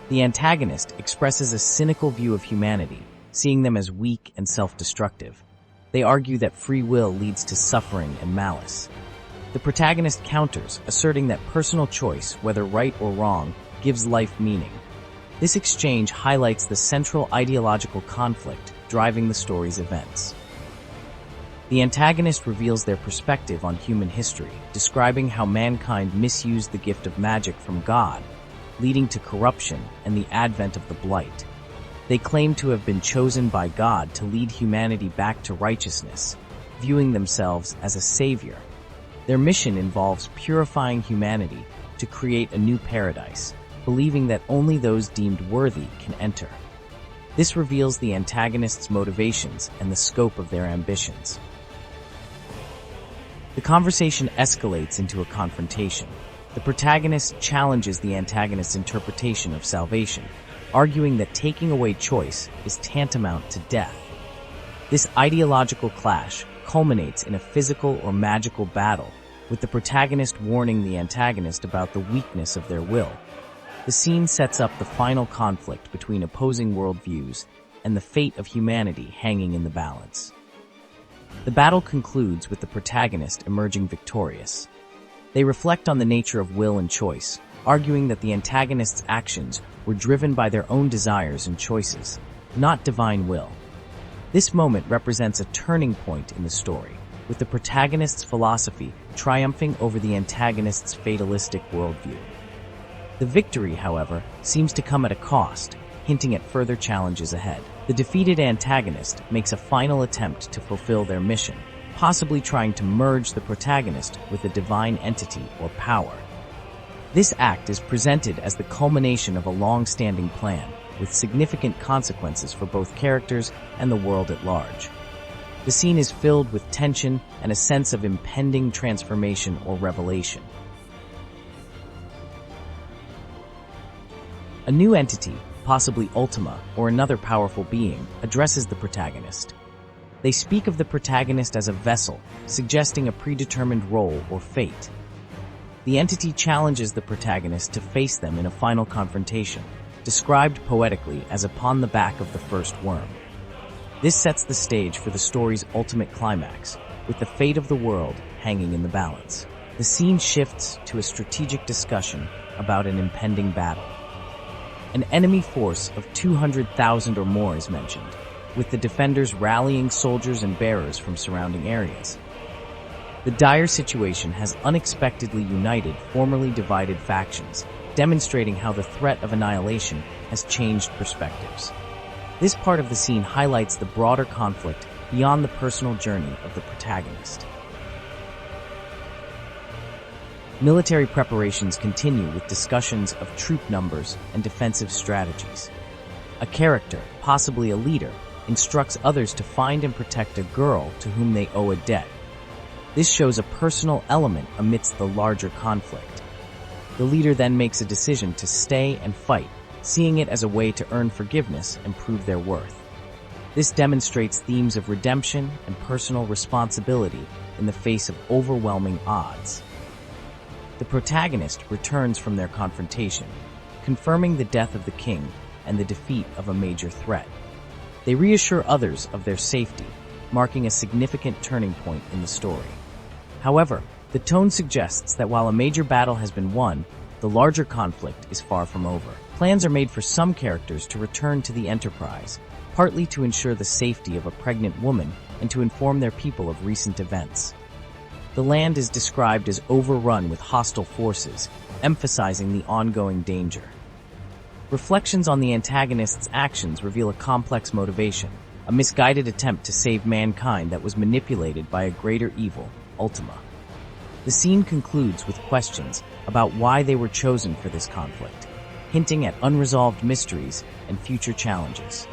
The antagonist expresses a cynical view of humanity, seeing them as weak and self-destructive. They argue that free will leads to suffering and malice. The protagonist counters, asserting that personal choice, whether right or wrong, gives life meaning. This exchange highlights the central ideological conflict driving the story's events. The antagonist reveals their perspective on human history, describing how mankind misused the gift of magic from God, leading to corruption and the advent of the Blight. They claim to have been chosen by God to lead humanity back to righteousness, viewing themselves as a savior. Their mission involves purifying humanity to create a new paradise, believing that only those deemed worthy can enter. This reveals the antagonist's motivations and the scope of their ambitions. The conversation escalates into a confrontation. The protagonist challenges the antagonist's interpretation of salvation, arguing that taking away choice is tantamount to death. This ideological clash culminates in a physical or magical battle, with the protagonist warning the antagonist about the weakness of their will. The scene sets up the final conflict between opposing worldviews and the fate of humanity hanging in the balance. The battle concludes with the protagonist emerging victorious. They reflect on the nature of will and choice, arguing that the antagonist's actions were driven by their own desires and choices, not divine will. This moment represents a turning point in the story, with the protagonist's philosophy triumphing over the antagonist's fatalistic worldview. The victory, however, seems to come at a cost, hinting at further challenges ahead. The defeated antagonist makes a final attempt to fulfill their mission, possibly trying to merge the protagonist with a divine entity or power. This act is presented as the culmination of a long-standing plan, with significant consequences for both characters and the world at large. The scene is filled with tension and a sense of impending transformation or revelation. A new entity, possibly Ultima or another powerful being, addresses the protagonist. They speak of the protagonist as a vessel, suggesting a predetermined role or fate. The entity challenges the protagonist to face them in a final confrontation, described poetically as upon the back of the first worm. This sets the stage for the story's ultimate climax, with the fate of the world hanging in the balance. The scene shifts to a strategic discussion about an impending battle. An enemy force of 200,000 or more is mentioned, with the defenders rallying soldiers and bearers from surrounding areas. The dire situation has unexpectedly united formerly divided factions, demonstrating how the threat of annihilation has changed perspectives. This part of the scene highlights the broader conflict beyond the personal journey of the protagonist. Military preparations continue with discussions of troop numbers and defensive strategies. A character, possibly a leader, instructs others to find and protect a girl to whom they owe a debt. This shows a personal element amidst the larger conflict. The leader then makes a decision to stay and fight, seeing it as a way to earn forgiveness and prove their worth. This demonstrates themes of redemption and personal responsibility in the face of overwhelming odds. The protagonist returns from their confrontation, confirming the death of the king and the defeat of a major threat. They reassure others of their safety, marking a significant turning point in the story. However, the tone suggests that while a major battle has been won, the larger conflict is far from over. Plans are made for some characters to return to the Enterprise, partly to ensure the safety of a pregnant woman and to inform their people of recent events. The land is described as overrun with hostile forces, emphasizing the ongoing danger. Reflections on the antagonist's actions reveal a complex motivation, a misguided attempt to save mankind that was manipulated by a greater evil, Ultima. The scene concludes with questions about why they were chosen for this conflict, hinting at unresolved mysteries and future challenges.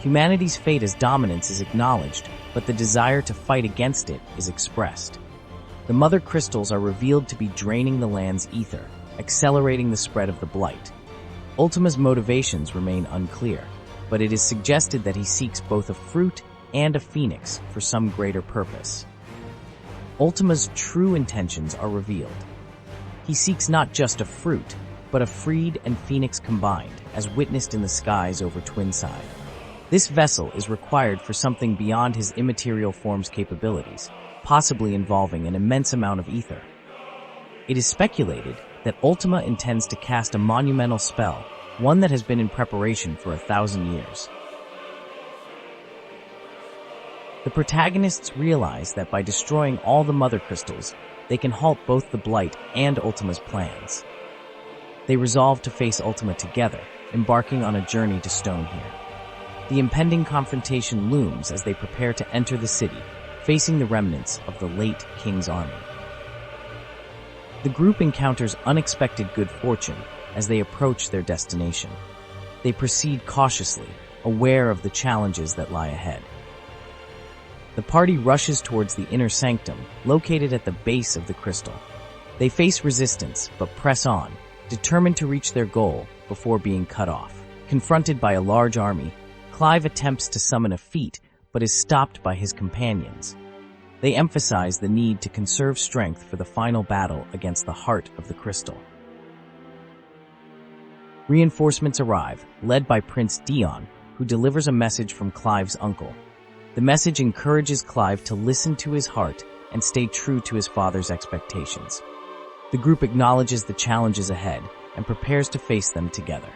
Humanity's fate as dominance is acknowledged, but the desire to fight against it is expressed. The Mothercrystals are revealed to be draining the land's ether, accelerating the spread of the blight. Ultima's motivations remain unclear, but it is suggested that he seeks both a fruit and a phoenix for some greater purpose. Ultima's true intentions are revealed. He seeks not just a fruit, but a freed and phoenix combined, as witnessed in the skies over Twinside. This vessel is required for something beyond his immaterial form's capabilities, possibly involving an immense amount of ether. It is speculated that Ultima intends to cast a monumental spell, one that has been in preparation for 1,000 years. The protagonists realize that by destroying all the Mothercrystals, they can halt both the Blight and Ultima's plans. They resolve to face Ultima together, embarking on a journey to Stonehere. The impending confrontation looms as they prepare to enter the city, facing the remnants of the late king's army. The group encounters unexpected good fortune as they approach their destination. They proceed cautiously, aware of the challenges that lie ahead. The party rushes towards the inner sanctum, located at the base of the crystal. They face resistance, but press on, determined to reach their goal before being cut off. Confronted by a large army, Clive attempts to summon a feat, but is stopped by his companions. They emphasize the need to conserve strength for the final battle against the heart of the crystal. Reinforcements arrive, led by Prince Dion, who delivers a message from Clive's uncle. The message encourages Clive to listen to his heart and stay true to his father's expectations. The group acknowledges the challenges ahead and prepares to face them together.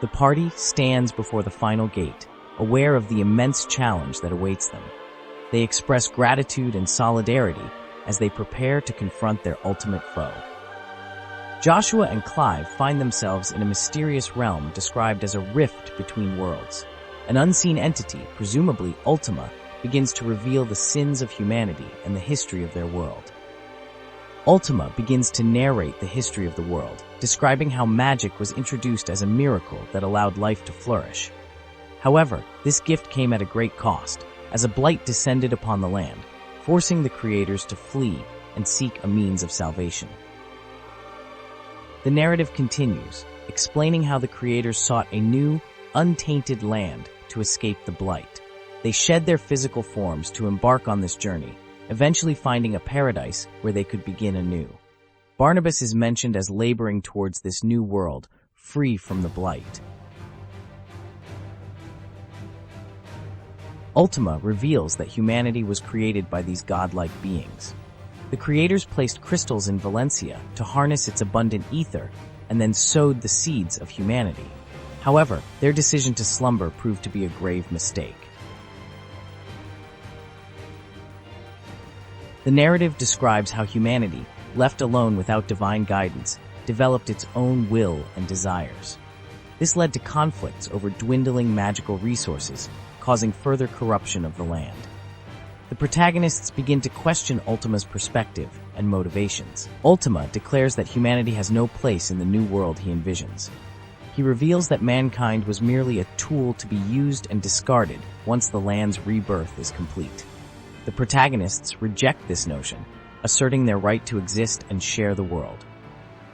The party stands before the final gate, aware of the immense challenge that awaits them. They express gratitude and solidarity as they prepare to confront their ultimate foe. Joshua and Clive find themselves in a mysterious realm described as a rift between worlds. An unseen entity, presumably Ultima, begins to reveal the sins of humanity and the history of their world. Ultima begins to narrate the history of the world, describing how magic was introduced as a miracle that allowed life to flourish. However, this gift came at a great cost, as a blight descended upon the land, forcing the creators to flee and seek a means of salvation. The narrative continues, explaining how the creators sought a new, untainted land to escape the blight. They shed their physical forms to embark on this journey, eventually finding a paradise where they could begin anew. Barnabas is mentioned as laboring towards this new world, free from the blight. Ultima reveals that humanity was created by these godlike beings. The creators placed crystals in Valisthea to harness its abundant ether and then sowed the seeds of humanity. However, their decision to slumber proved to be a grave mistake. The narrative describes how humanity, left alone without divine guidance, developed its own will and desires. This led to conflicts over dwindling magical resources, causing further corruption of the land. The protagonists begin to question Ultima's perspective and motivations. Ultima declares that humanity has no place in the new world he envisions. He reveals that mankind was merely a tool to be used and discarded once the land's rebirth is complete. The protagonists reject this notion, asserting their right to exist and share the world.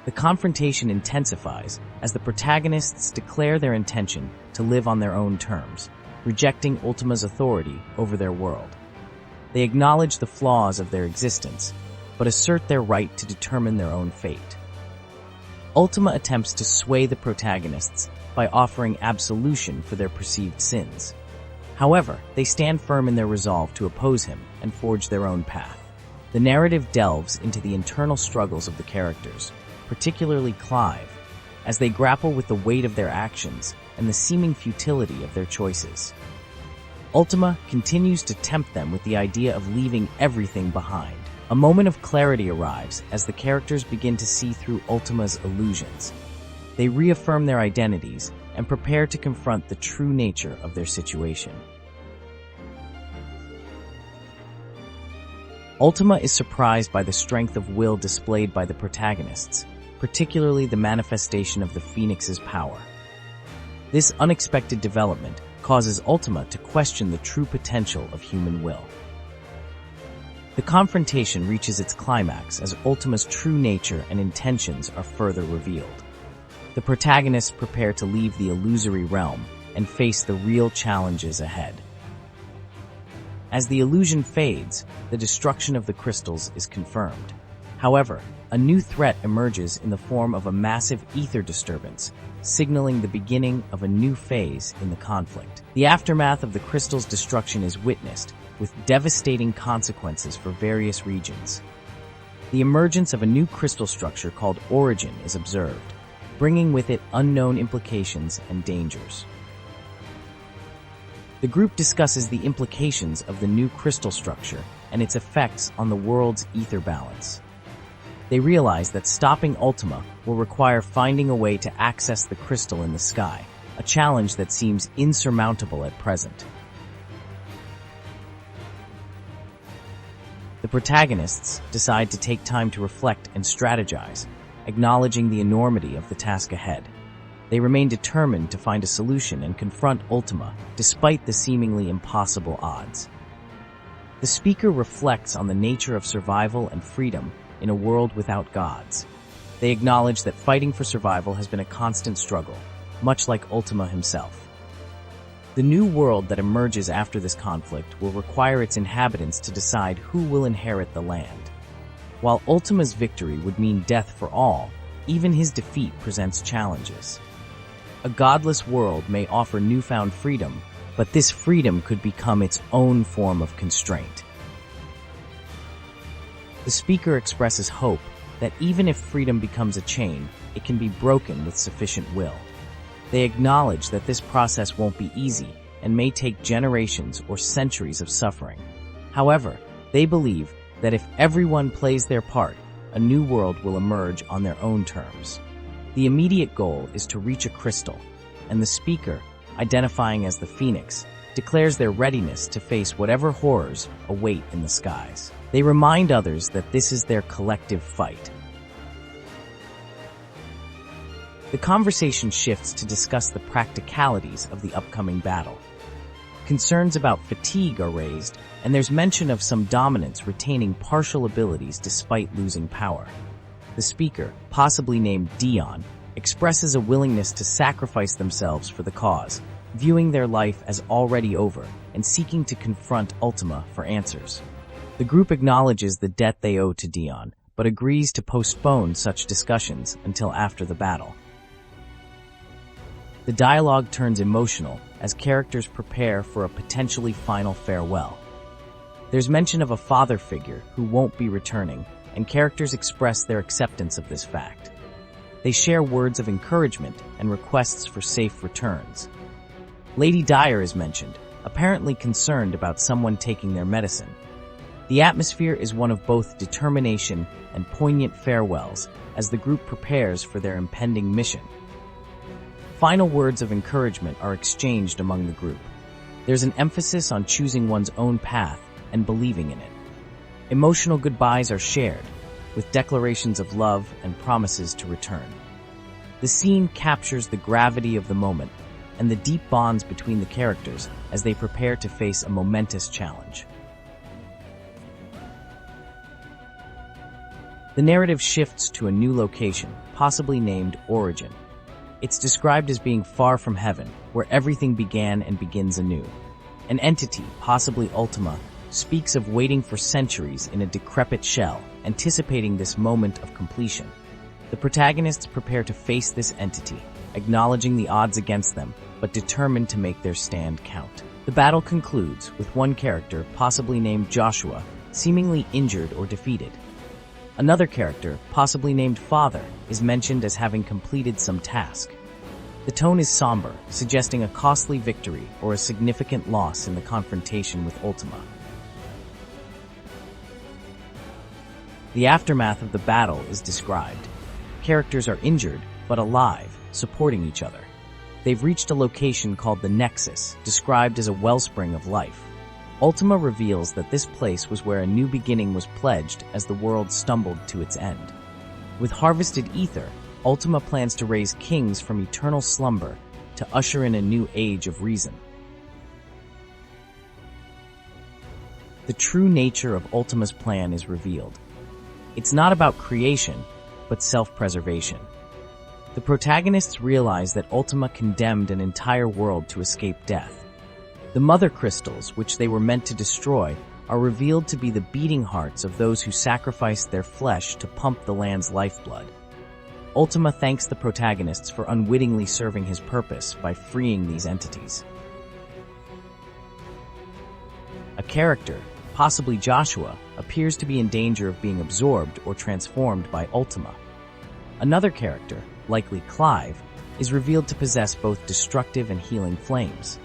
The confrontation intensifies as the protagonists declare their intention to live on their own terms, rejecting Ultima's authority over their world. They acknowledge the flaws of their existence, but assert their right to determine their own fate. Ultima attempts to sway the protagonists by offering absolution for their perceived sins. However, they stand firm in their resolve to oppose him and forge their own path. The narrative delves into the internal struggles of the characters, particularly Clive, as they grapple with the weight of their actions and the seeming futility of their choices. Ultima continues to tempt them with the idea of leaving everything behind. A moment of clarity arrives as the characters begin to see through Ultima's illusions. They reaffirm their identities and prepare to confront the true nature of their situation. Ultima is surprised by the strength of will displayed by the protagonists, particularly the manifestation of the Phoenix's power. This unexpected development causes Ultima to question the true potential of human will. The confrontation reaches its climax as Ultima's true nature and intentions are further revealed. The protagonists prepare to leave the illusory realm and face the real challenges ahead. As the illusion fades, the destruction of the crystals is confirmed. However, a new threat emerges in the form of a massive ether disturbance, signaling the beginning of a new phase in the conflict. The aftermath of the crystal's destruction is witnessed, with devastating consequences for various regions. The emergence of a new crystal structure called Origin is observed, bringing with it unknown implications and dangers. The group discusses the implications of the new crystal structure and its effects on the world's ether balance. They realize that stopping Ultima will require finding a way to access the crystal in the sky, a challenge that seems insurmountable at present. The protagonists decide to take time to reflect and strategize, acknowledging the enormity of the task ahead. They remain determined to find a solution and confront Ultima, despite the seemingly impossible odds. The speaker reflects on the nature of survival and freedom in a world without gods. They acknowledge that fighting for survival has been a constant struggle, much like Ultima himself. The new world that emerges after this conflict will require its inhabitants to decide who will inherit the land. While Ultima's victory would mean death for all, even his defeat presents challenges. A godless world may offer newfound freedom, but this freedom could become its own form of constraint. The speaker expresses hope that even if freedom becomes a chain, it can be broken with sufficient will. They acknowledge that this process won't be easy and may take generations or centuries of suffering. However, they believe that if everyone plays their part, a new world will emerge on their own terms. The immediate goal is to reach a crystal, and the speaker, identifying as the Phoenix, declares their readiness to face whatever horrors await in the skies. They remind others that this is their collective fight. The conversation shifts to discuss the practicalities of the upcoming battle. Concerns about fatigue are raised, and there's mention of some dominants retaining partial abilities despite losing power. The speaker, possibly named Dion, expresses a willingness to sacrifice themselves for the cause, viewing their life as already over and seeking to confront Ultima for answers. The group acknowledges the debt they owe to Dion, but agrees to postpone such discussions until after the battle. The dialogue turns emotional as characters prepare for a potentially final farewell. There's mention of a father figure who won't be returning, and characters express their acceptance of this fact. They share words of encouragement and requests for safe returns. Lady Dyer is mentioned, apparently concerned about someone taking their medicine. The atmosphere is one of both determination and poignant farewells as the group prepares for their impending mission. Final words of encouragement are exchanged among the group. There's an emphasis on choosing one's own path and believing in it. Emotional goodbyes are shared, with declarations of love and promises to return. The scene captures the gravity of the moment and the deep bonds between the characters as they prepare to face a momentous challenge. The narrative shifts to a new location, possibly named Origin. It's described as being far from heaven, where everything began and begins anew. An entity, possibly Ultima, speaks of waiting for centuries in a decrepit shell, anticipating this moment of completion. The protagonists prepare to face this entity, acknowledging the odds against them, but determined to make their stand count. The battle concludes with one character, possibly named Joshua, seemingly injured or defeated. Another character, possibly named Father, is mentioned as having completed some task. The tone is somber, suggesting a costly victory or a significant loss in the confrontation with Ultima. The aftermath of the battle is described. Characters are injured, but alive, supporting each other. They've reached a location called the Nexus, described as a wellspring of life. Ultima reveals that this place was where a new beginning was pledged as the world stumbled to its end. With harvested ether, Ultima plans to raise kings from eternal slumber to usher in a new age of reason. The true nature of Ultima's plan is revealed. It's not about creation, but self-preservation. The protagonists realize that Ultima condemned an entire world to escape death. The Mothercrystals, which they were meant to destroy, are revealed to be the beating hearts of those who sacrificed their flesh to pump the land's lifeblood. Ultima thanks the protagonists for unwittingly serving his purpose by freeing these entities. A character, possibly Joshua, appears to be in danger of being absorbed or transformed by Ultima. Another character, likely Clive, is revealed to possess both destructive and healing flames.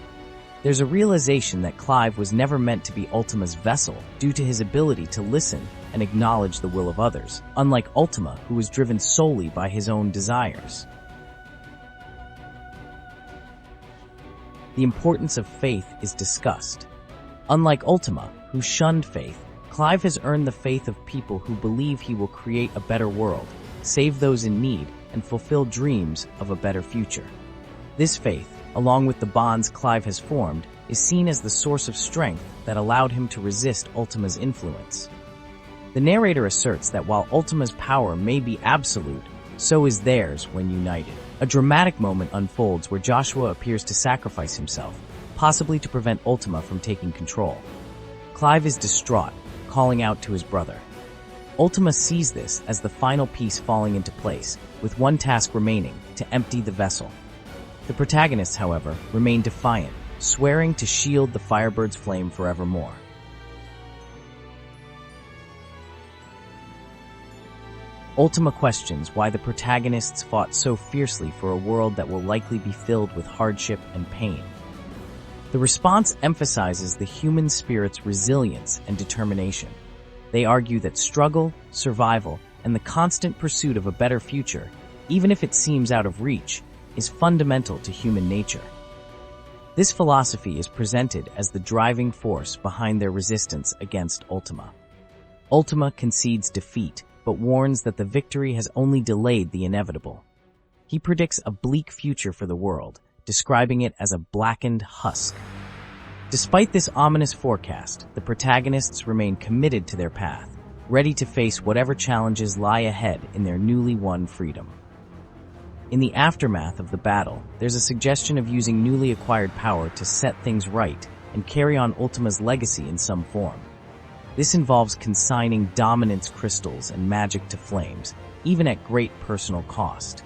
There's a realization that Clive was never meant to be Ultima's vessel due to his ability to listen and acknowledge the will of others, unlike Ultima, who was driven solely by his own desires. The importance of faith is discussed. Unlike Ultima, who shunned faith, Clive has earned the faith of people who believe he will create a better world, save those in need, and fulfill dreams of a better future. This faith, along with the bonds Clive has formed, is seen as the source of strength that allowed him to resist Ultima's influence. The narrator asserts that while Ultima's power may be absolute, so is theirs when united. A dramatic moment unfolds where Joshua appears to sacrifice himself, possibly to prevent Ultima from taking control. Clive is distraught, calling out to his brother. Ultima sees this as the final piece falling into place, with one task remaining, to empty the vessel. The protagonists, however, remain defiant, swearing to shield the Firebird's flame forevermore. Ultima questions why the protagonists fought so fiercely for a world that will likely be filled with hardship and pain. The response emphasizes the human spirit's resilience and determination. They argue that struggle, survival, and the constant pursuit of a better future, even if it seems out of reach, is fundamental to human nature. This philosophy is presented as the driving force behind their resistance against Ultima. Ultima concedes defeat, but warns that the victory has only delayed the inevitable. He predicts a bleak future for the world, describing it as a blackened husk. Despite this ominous forecast, the protagonists remain committed to their path, ready to face whatever challenges lie ahead in their newly won freedom. In the aftermath of the battle, there's a suggestion of using newly acquired power to set things right and carry on Ultima's legacy in some form. This involves consigning dominance crystals and magic to flames, even at great personal cost.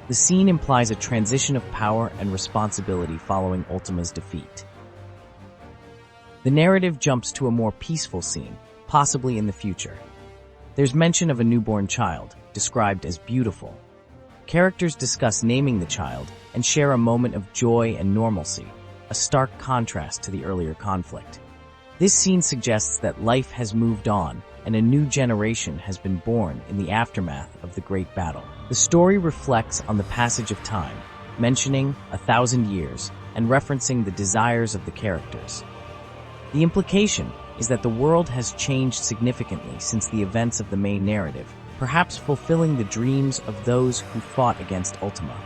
The scene implies a transition of power and responsibility following Ultima's defeat. The narrative jumps to a more peaceful scene, possibly in the future. There's mention of a newborn child, described as beautiful. Characters discuss naming the child and share a moment of joy and normalcy, a stark contrast to the earlier conflict. This scene suggests that life has moved on and a new generation has been born in the aftermath of the Great Battle. The story reflects on the passage of time, mentioning 1,000 years and referencing the desires of the characters. The implication is that the world has changed significantly since the events of the main narrative, perhaps fulfilling the dreams of those who fought against Ultima.